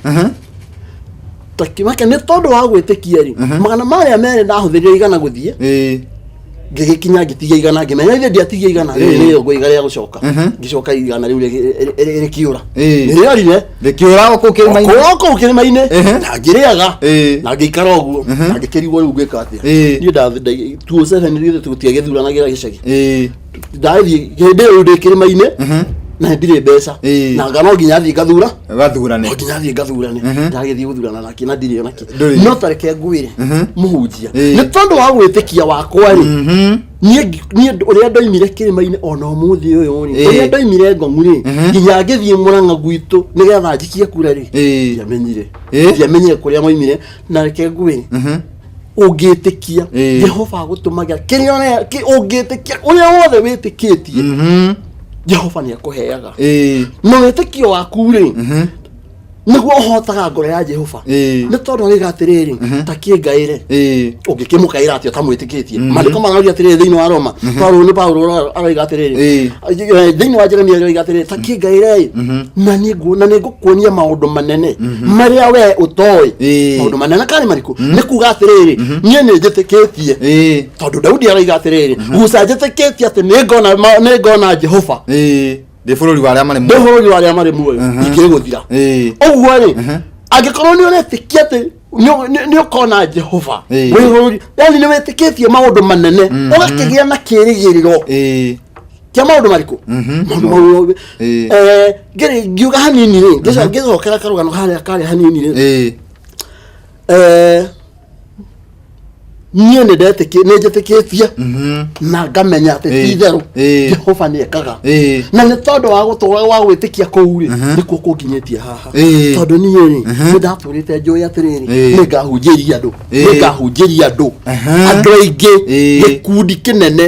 takimake nĩ tondũ wa gwĩtĩkia rĩ magana marĩa merĩ ndahũthĩrire igana gũthiĩ ngĩgĩkinya ngĩtigia igana ngĩmenya ithe ndiatigia igana rĩrĩ ngũiga rĩa gũcoka ngĩcoka igana rĩu rĩkĩũra nĩrĩorire rĩkĩũra kũu kĩrĩma-inĩ na ngĩrĩaga na ngĩikara ũguo na ngĩkĩrigwo rĩu gwĩka atĩa niĩ 2007 rĩu tũtiagĩthuranagĩra gĩcagi ndathiĩ hĩndĩ ĩyo ndĩ kĩrĩma-inĩ na ndirĩ mbeca na ngano nginya thiĩ gathurane ndagĩthiĩ gũthurana nake na ndirĩ onake no tareke ngwĩre mũhunjia nĩ tondũ wa gwĩtĩkia wakwa rĩ niĩ ũrĩa ndoimire kĩrĩma-inĩ ona ũmũthĩ ũyũ rĩ ũrĩa ndoimire Ngong'u rĩ nginya ngĩthiĩ Mũrang'a gwitũ nĩgetha njikie kura rĩ ndiamenyire kũrĩa moimire na reke ngwĩre ũngĩtĩkia Jehova agũtũmagira kĩrĩa ũngĩtĩkia ũrĩa wothe wĩtĩkĩtie Jehova nĩ akũheaga no wĩtĩkio waku rĩ nĩguo ũhotaga ngoro ya Jehova nĩ tondũ nĩga atĩrĩrĩ ta kĩngaĩre ũngĩkĩmũkaĩra atĩ ũtamwĩtĩkĩtie maandĩko mararia atĩrĩrĩ thĩinĩ wa Roma Paulo aroiga atĩrĩrĩ thĩinĩ wa Jeremia aroiga atĩrĩrĩ ta kĩngaĩre na nĩngũkuonia maũndũ manene marĩa we ũtoĩ maũndũ manene kana marĩkũ nĩ kuga atĩrĩrĩ niĩ nĩ njĩtĩkĩtie tondũ Daudi aroiga atĩrĩrĩ guca njĩtĩkĩtie atĩ nĩngona Jehova ndĩ bũrũri wa arĩa marĩ muoyo ingĩgũthira ũguo rĩ angĩkorwo nĩ ũretĩkia atĩ nĩ ũkona Jehova yani nĩ wĩtĩkĩtie maũndũ manene ũgakĩgĩa na kĩĩrĩgĩrĩro kĩa maũndũ marĩkũ ngiuga hanini rĩ ngĩcokera karũgano harĩa karĩ hanini rĩ niĩ nĩ njĩtĩkĩtie na ngamenya atĩ ti-itherũ Jehova nĩ ekaga na nĩ tondũ wa gũtũũra wa gwĩtĩkia kũu rĩ nĩkuo kũnginyĩtie haha tondũ niĩ rĩ nĩ ndatũrĩte njũĩ atĩrĩrĩ nĩ ngahunjĩria andũ aingĩ gĩkundi kĩnene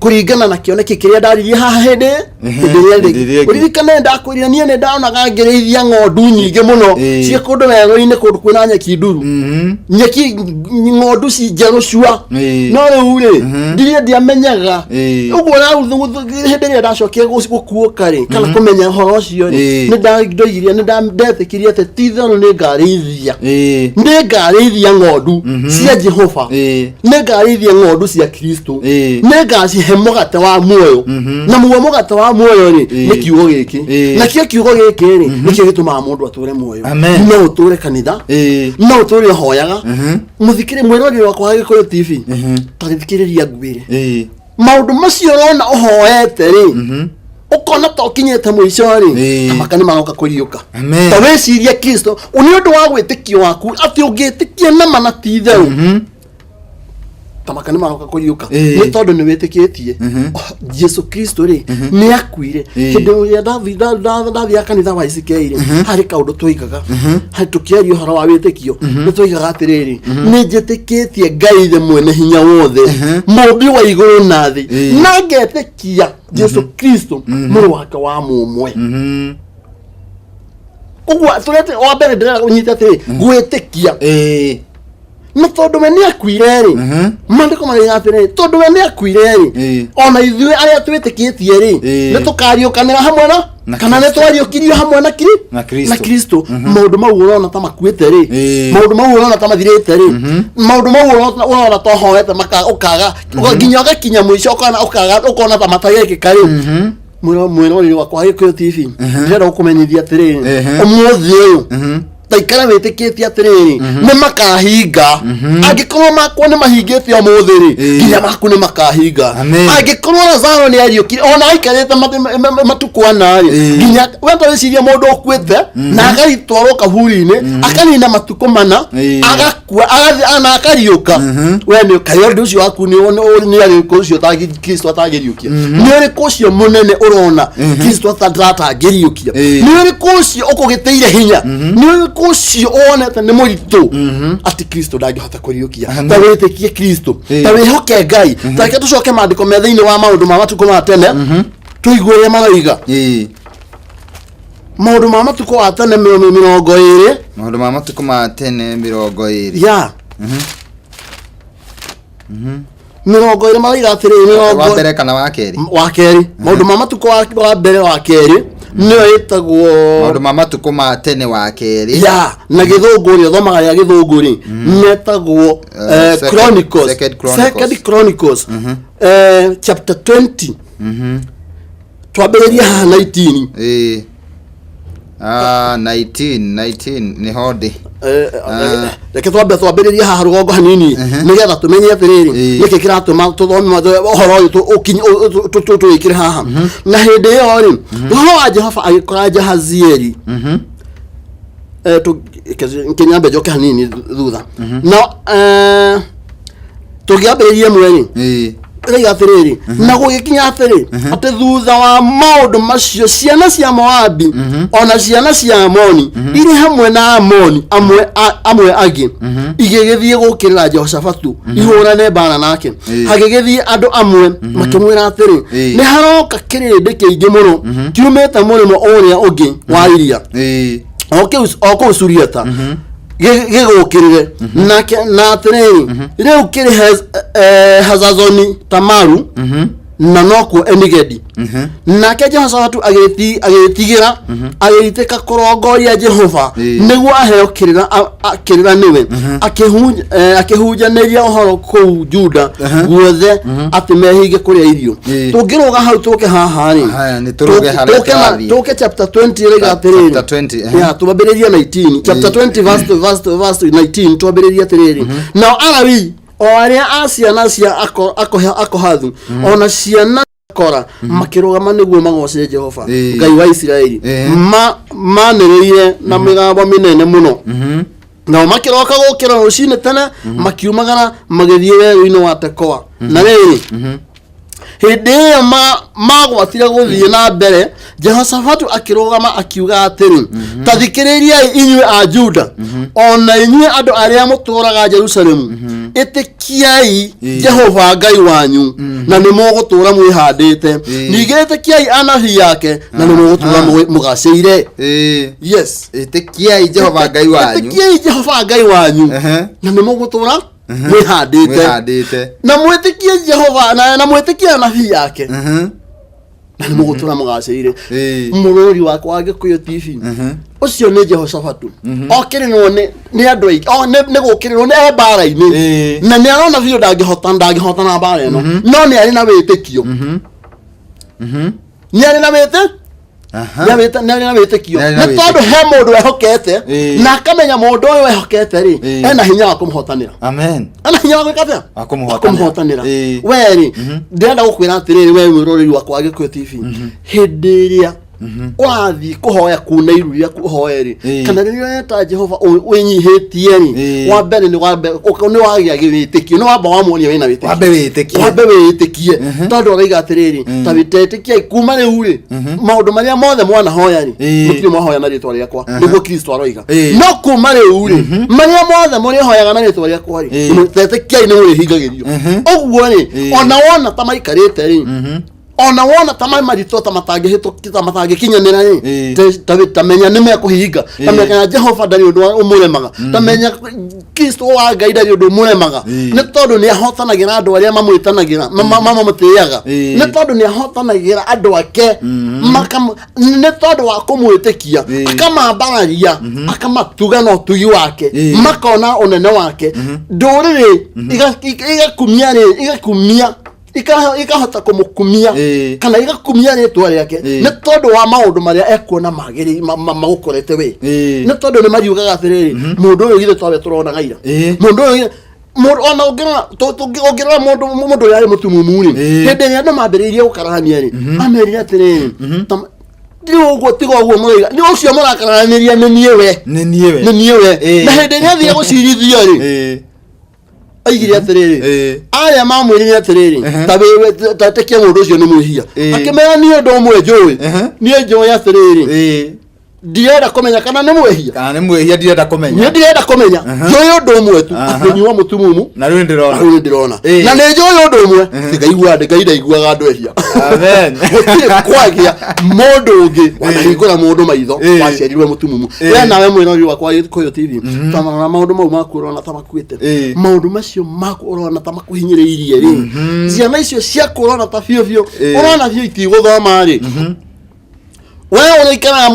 kũringana na kĩoneki kĩrĩa ndaririe haha hĩndĩ ĩrĩa ũririkane ndakwĩrire niĩ nĩ ndaonaga ngĩrĩithia ng'ondu nyingĩ mũno ciĩ kũndũ werũ-inĩ kũndũ kwĩna nyeki nduru nyeki ng'ondu cinjerũ cua no rĩu rĩ ndirĩ ndiamenyaga ũguo hĩndĩ ĩrĩa ndacokire gũkuũka rĩ kana kũmenya ũhoro ũcio rĩ nĩ ndetĩkirie atĩ ti-itherũ nĩ ngarĩithia ng'ondu cia Jehova nĩ ngarĩithia ng'ondu cia Kristo nĩ ngacihe mũgate wa muoyo na mũgate wa muoyo rĩ nĩ kiugo gĩkĩ na kĩo kiugo gĩkĩ rĩ nĩkĩo gĩtũmaga mũndũ atũre muoyo no ũtũre kanitha no ũtũre ũhoyaga mũthikĩre mwĩrori wakwa Gikuyu TV ta thikĩrĩria ngwĩre maũndũ macio ũrona ũhoete rĩ ukona to kinyete mwisho ri amakani magoka kuriuka ta weciria Kristo uni undu wa gwitikio waku ati ungitikia na mana ti theru tamakani magoka kuriuka ni tondu ni witikitie Yesu Kristo ri ni akuire kindu ya Davi akanitha wa isikeire hari kaundu twigaga hari tukiario horo wa witikio ni twigaga atiriri ni njitikitie Ngai the mwene hinya wothe mumbi wa iguru na thi na ngetikia Yesu Kristo muri wake wa mumwe ugwa turete wa mbere ndira unyita atiri gwitikia no tondu we ni akuire ri mandiko mari atiri tondu we ni akuire ri ona ithuĩ aria twitikitie ri ni tukariukanira hamwe na kana ni twariukirio hamwe na Kristo maundu mau urona ta makuite ri maundu mau urona ta mathirite ri maundu mau urona ta hoete ukaga nginya ugakinya mwisho ukona ta matagekika ri mwero ni wakwa Gikuyu TV ndira gukumenyithia atiri umuthi uyu taikara witikitie atiriri ni makahinga angikorwo makwo ni mahingite umuthiri nginya maku ni makahinga angikorwo Lazaro ni ariukire ona aikarite matukwana nginya wenda wiciria mundu ukuite na agaitwarwo kaburi-ini akanina matuko mana agakua ana akariuka we ni kayondo ucio waku ni ariuka ucio tagi Kristo atagiriukia ni ariuka ucio munene urona Kristo atagiriukia ni ariuka ucio ukugiteire hinya ni kucio onete ni muritu ati Kristo ndangihota kuriukia ta witikie Kristo ta wihoke Ngai ta ke tucoke mandiko me thiini wa maundu ma matuko ma tene tuiguire maraiga maundu ma matuko wa tene 20 maundu ma matuko ma tene 20 ya mirongo ire maraiga atiri wa mbere kana wa keri maundu ma matuko wa mbere wa keri no itagwo maundu ma matuko ma tene wa keri ya na githunguri thomaga ya githunguri metagwo Second Chronicles chapter 20 twambiriria 19 19 ni hodi reke twambiriria haha rugongo hanini nigetha tumenye atiriri niki kiratuma tuthome uhoro uyu tuwikire haha na hindi iyo ri roho wa Jehova agikora Jahazieli kinyambe njoke hanini thutha na tugiambiririe mweri rega atiriri na gugikinya atiri ati thutha wa maundu macio ciana cia Moabi ona ciana cia Amoni iri hamwe na Amoni amwe agi igigithie gukirira Jehoshafatu ihurane bana nake hagigithie andu amwe makimwira atiri ni haroka kirindi kiingi muno kiumete murimo uria ungi wa iria oku Suriata gigukirire na atiriri riu kiri Hazazoni Tamaru na noko Enigedi nake Jehoshafatu agitigira agiteka kurongoria Jehova niguo aheo kirira niwe akihunjaniria uhoro ku Juda guothe ati mehinge kuria irio tungiruga hau tuke haha ri tuke chapter 20 rega atiriri chapter 20 ya tubabiriria 19 chapter 20 verse 19 tubabiriria atiriri na Alawi o aria aciana cia akohathu ona ciana kora makirugama niguo magoce Jehova Ngai wa Isiraeli maniriire na migambo minene muno na makiroka gukira rucine tene makiumagana magithie weru-ini wa Tekoa na riri hindi iyo magwatire guthie na mbere Jehoshafatu akirugama akiuga atiri tathikiriria inyue a Juda ona inyue andu aria muturaga Jerusalemu itikiai Jehova Ngai wanyu na ni mugutura mwihandite ningi itikiai anabii yake na ni mugutura mugaceire yes itikiai Jehova Ngai wanyu na ni mugutura mwihandite na mwitikie Jehova na mwitikie anabii yake na ni mugutura mugaceire murori wakwa Gikuyu TV ucio ni Jehoshafatu okirirwo ni andu aiki ni gukirirwo ni mbara-ini na ni arona video ndangihota na mbara ino no ni ari na witikio ni ari na nä wĩtĩkio nĩ tondũ he mũndũ ehokete na akamenya mũndũ ũyũ ehokete rĩ ena hinya wa kũmũhotanĩra. Amen. Ena hinya wa gwĩka atĩa? Kũmũhotanĩra. We rĩ ndĩrenda gũkwĩra atĩrĩrĩ we mwĩroreri wakwa wa Gĩkũyũ TV, hĩndĩ ĩrĩa ũrathiĩ kũhoya kuna iru rĩa kũhoya rĩ kana rĩrĩa weta Jehova ũnyihĩtie rĩ wa mbere nĩ wagĩa gĩwĩtĩkio, nĩ wamba wamuonia wĩna wĩtĩkio, wambe wĩtĩkie tondũ ũraiga atĩrĩrĩ ta wĩtĩkia kuma rĩu rĩ maũndũ marĩa mothe mwanahoya rĩ mũtirĩ mwahoya na rĩtwa rĩakwa nĩguo Kristo aroiga no kuma rĩu rĩ marĩa mothe mũrĩhoyaga na rĩtwa rĩakwa rĩ wĩtĩkiai nĩ mũrĩhingagĩrio. Ũguo rĩ ona wona ta maikarĩte rĩ ona wona ta maritũ ta matangĩkinyanĩra rĩ tamenya nĩ mekũhinga, tamenya Jehova ndarĩ ũndũ ũmũremaga, tamenya Kristo wa Ngai ndarĩ ũndũ ũmũremaga nĩ tondũ nĩ ahotanagĩra andũ arĩa mamwĩtanagĩra mamũtĩaga, nĩ tondũ nĩ ahotanagĩra andũ ake nĩ tondũ wa kũmwĩtĩkia akamambararia akamatuga na ũtugi wake makona ũnene wake ndũrĩrĩ igakumia ikahota kũmũkumia kana igakumia rĩtwa rĩake nĩ tondũ wa maũndũ marĩa ekuona magũkorete we, nĩ tondũ nĩ mariugaga atĩrĩrĩ mũndũ ũyũ githĩ twabe tũronaga ira mũndũ ũyũ ona ũngĩrora mũndũ ũrĩa arĩ mũtumumu rĩ hĩndĩ ĩrĩa andũ mambĩrĩirie gũkarahania rĩ amerire atĩrĩrĩ ũguo tiga ũguo mũraiga nĩ ũcio mũrakaranĩria nĩ niĩ we na hĩndĩ ĩrĩa athire gũcirithio rĩ aigire atĩrĩrĩ arĩa mamwĩrire atĩrĩrĩ ta tekia mũndũ ũcio nĩ mwĩhia akĩmera niĩ ũndũ ũmwe njũĩ niĩ njũĩ atĩrĩrĩ ndirenda kũmenya kana nĩ mwĩhia ndirenda kũmenya njũĩ ũndũ ũmwe tu nyuwa mũtumumu na rĩu ndĩrona na nĩ njũĩ ũndũ ũmwe Ngai ndaiguaga andũ ehia. Amen. Gũtirĩ kwagĩa mũndũ ũngĩ wanahingũra mũndũ maitho waciarirwe mũtumumu. We nawe mwĩroreri wakwa wa Gĩkũyũ TV tamana maũndũ mau maku ũrona ta makuĩte maũndũ macio maku ũrona ta makuhinyĩrĩirie rĩ ciana icio ciaku ũrona ta biũ ũrona biũ itigũthoma rĩ we ũraikaraga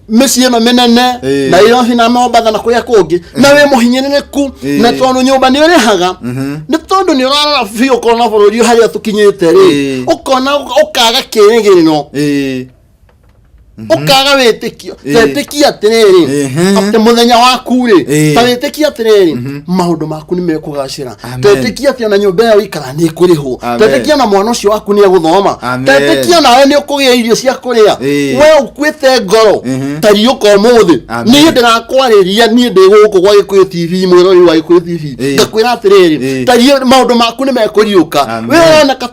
mĩciĩ ĩno mĩnene na Nairobi na Mombasa na kũrĩa kũngĩ na wĩ mũhinyĩrĩrĩku na tondũ nyũmba nĩ ũrĩhaga nĩ tondũ nĩ ũrarora biũ ũkona bũrũri harĩa tũkinyĩte rĩ ũkona ũkaga kĩĩrĩgĩrĩro ũkaga wĩtĩkio wĩtĩkia atĩrĩrĩ atĩ mũthenya waku rĩ ta wĩtĩkia atĩrĩrĩ maũndũ maku nĩ mekũgacĩra, wĩtĩkia atĩ ona nyũmba ĩyo ikara nĩ ĩkũrĩhwo, wĩtĩkia na mwana ũcio waku nĩ egũthoma, wĩtĩkia nawe nĩ ũkũgĩa irio cia kũrĩa we ũkuĩte ngoro ta riũka ũmũthĩ niĩ ndĩrakwarĩria niĩ ndĩ gũkũ gwa Gĩkũyũ TV mwĩroreri wa Gĩkũyũ TV ngakwĩra atĩrĩrĩ ta maũndũ maku nĩ mekũriũka we ũroneka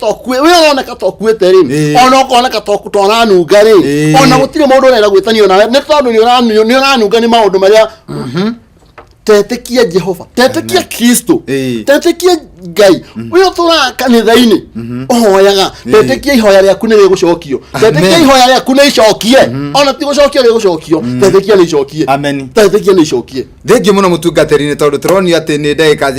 ta ũkuĩte rĩ ona ũkoneka ta ũranunga rĩ ona gũtirĩ mũndũ ũrenda gwĩtanio nawe nĩ tondũ nĩ ũranunga nĩ maũndũ marĩa tetĩkia Jehova, tetĩkia Kristo, tetĩkia Ngai ũyũ tũraga kanitha-inĩ ũhoyaga tetĩkia ihoya rĩaku nĩ rĩgũcokio, tetĩkia ihoya rĩaku nĩ icokie ona ti gũcokio rĩgũcokio tetĩkia nĩ icokie. Amen. Tetĩkia nĩ icokie. Thengiũ mũno mũtungatĩri-inĩ tondũ tũronio atĩ nĩ ndagĩka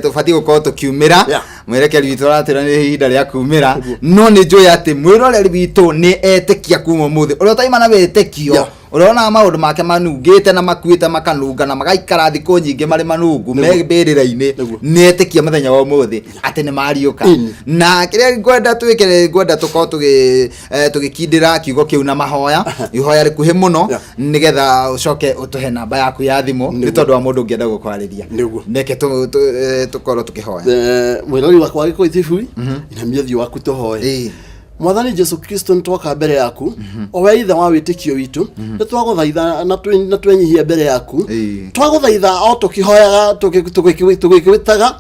tũbatiĩ gũkorwo tũkiumĩra mwerekeri witũ aratĩra nĩ ihinda rĩa kumĩra no nĩ njũĩ atĩ mwĩroreri witũ nĩ etĩkia kuma ũmũthĩ ũrĩa ũtaima na wĩtĩkio ũrona maũndũ make manungĩte na makuĩte makanunga na magaikara thikũ nyingĩ marĩ manungu me mbĩrĩra-inĩ nĩ etĩkia mũthenya wa ũmũthĩ atĩ nĩ mariũka na kĩrĩa ngwenda tũkorwo tũgĩkindĩra kiugo kĩu na mahoya ihoya rĩkuhĩ mũno nĩgetha ũcoke ũtũhe namba yaku ya thimũ nĩ tondũ wa mũndũ ũngĩenda gũkwarĩria neke tũkorwo tũkĩhoya. Mwĩroreri wakwa wa Gĩkũyũ TV inamia thiũ waku tũhoye. Mwathani Jesu Kristo nitwaka mbere yaku owe ithe wa wĩtĩkio witũ nitwagũthaitha na twenyihia mbere yaku twagũthaitha o tũkĩhoyaga tũgĩkwĩtaga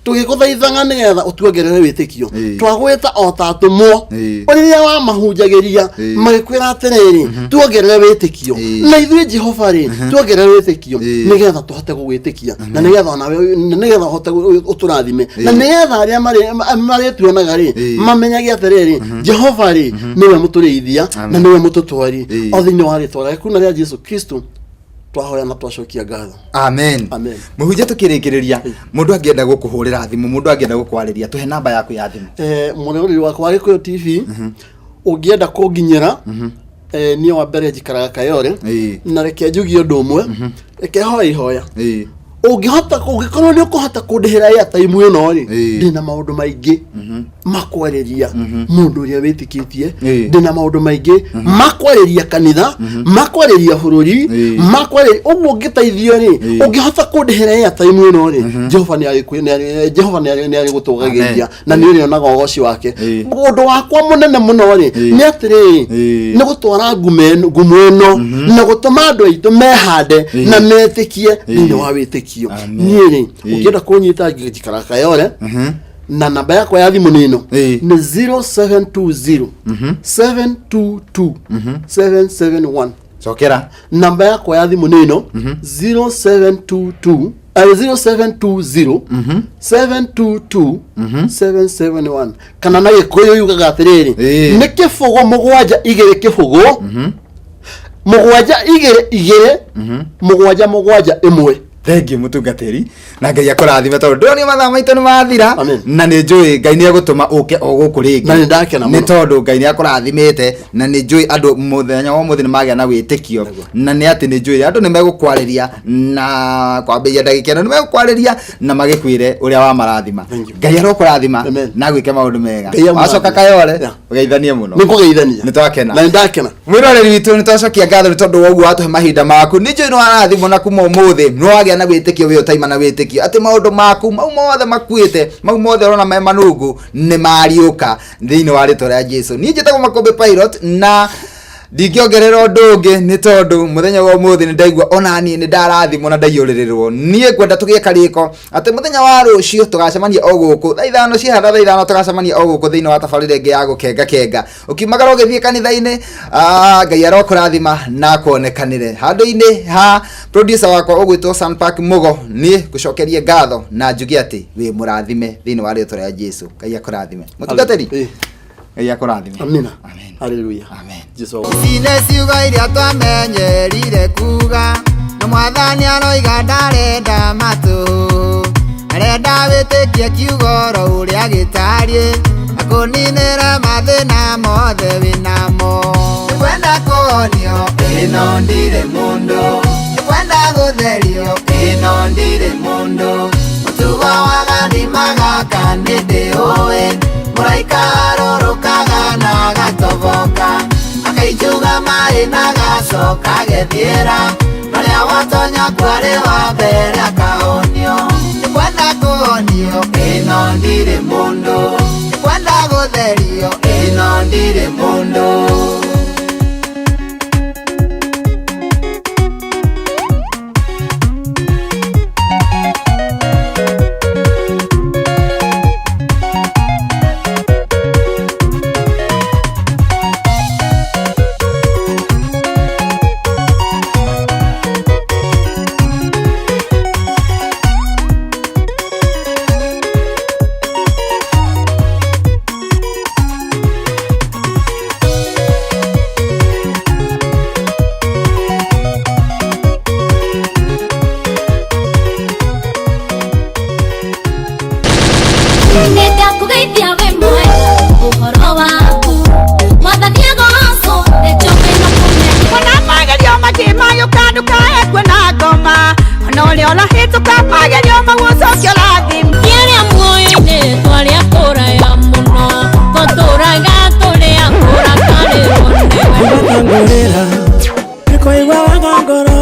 tũgĩkũthaithaga nĩgetha ũtuongerere wĩtĩkio twagwĩta o ta atũmwo ũrĩa wamahunjagĩria magĩkwĩra atĩrĩrĩ tuongerere wĩtĩkio na ithuĩ Jehova rĩ tuongerere wĩtĩkio nĩgetha tũhote gũgwĩtĩkia na nĩgetha nawe nĩgetha ũhote ũtũrathime na nĩgetha arĩa marĩtuonaga rĩ mamenyage atĩrĩrĩ Jehova rĩ niwe mũtũrĩithia na niwe mũtũtwari o thĩinĩ wa rĩtwa rĩaku na rĩa Jesu Kristo twahoya na twacokia ngatho. Amen. Mũhunjia tũkĩrĩkĩrĩria mũndũ angĩenda gũkũhũrĩra thimũ mũndũ angĩenda gũkwarĩria tũhe namba yaku ya thimũ. Mwĩroreri wakwa wa Gĩkũyũ TV ũngĩenda kũnginyĩra niĩ wa mbere njikaraga Kayore na reke njugie ũndũ ũmwe reke ihoya ũngĩkorwo nĩ ũkũhota kũndĩhĩra airtime ĩno rĩ ndĩna maũndũ maingĩ makwareria mundu uria witikitie ndina maundu maingi makwareria kanitha makwareria bururi makwareria uguo ngitaithio ri ungihota kundihera ya time ino ri Jehova ni ari gutugagiria na ni uri onaga ugoci wake mundu wakwa munene muno ri ni atiri ni gutwara ngumeno na gutuma andu aitu mehande na metikie thini wa witikio ni ri ungienda kunyita ngikara kayore na namba yako ya thimu nino ni 0720 722 771 Sokera namba yako ya thimu nino 0722 0720 722 771 kana na gikuyu yugaga atiriri ni kifugo mugwanja igere kifugo mugwanja igere mugwanja imwe. Thank you mutungatiri na Ngai akurathime tondu ndoni mathaa maitu ni mathira na ni njui Ngai ni agutuma uke o guku ringi na ndakena ni tondu Ngai ni akurathimite na ni njui andu muthenya wa muthi ni magia na witikio na ni ati ni njui andu ni megukwariria na kwambia ndagika ino ni megukwariria na magikwire uria wa marathima Ngai arokurathima na gwike maundu mega wacoka kayore ugeithanie muno ni kugeithania ni twakena na ndakena mwiroreri witu ni twacokia ngatho ni tondu woguo watuhe mahinda maku ni njui no arathimo na kuma umuthi no wagia na witikio wi utaima na witikio ati maundu maku mau mothe makuite mau mothe rona me manungu ni mariuka thiini wa ritwa ria Jesu ni njitagwo Makombe Pilot na ndingiongerera undu ungi ni tondu muthenya wa umuthi ni ndaigua ona ni ndarathimo na ndaiyuririrwo nie kwenda tugie kariko ati muthenya wa rucio tugacemania o guku thaa 5 cihanda thaa 5 tugacemania o guku thiini wa tabarire ingi ya gukengakenga ukimagara ugithie kanitha-ini Ngai arokurathima na kuonekanire handu-ini ha producer wakwa ugwitwo Sunpark Mugo ni gucokerie ngatho na njugi ati wi murathime thiini wa ritwa ria Jesu Ngai akurathime mutungateri Ngai akurathime amina haleluya amen Jesu sine ciugo iria twamenyerire kuga na mwathani aroiga ndarenda matu arenda witikie kiugoro uria gitarie akuninira mathina mothe winamo kwenda kuonio ino ndire mundu kwenda gutherio ino ndire mundu mutugo wa gathima gaka nindiuwi muraika arurukaga na gatoboka akaijuga mai na gacoka gethiera noria watonya kwari wa mbere akaonio kwenda kuonio ino ndire mundu kwenda gutherio ino ndire mundu Ngorera, niko igwa wanga ngoro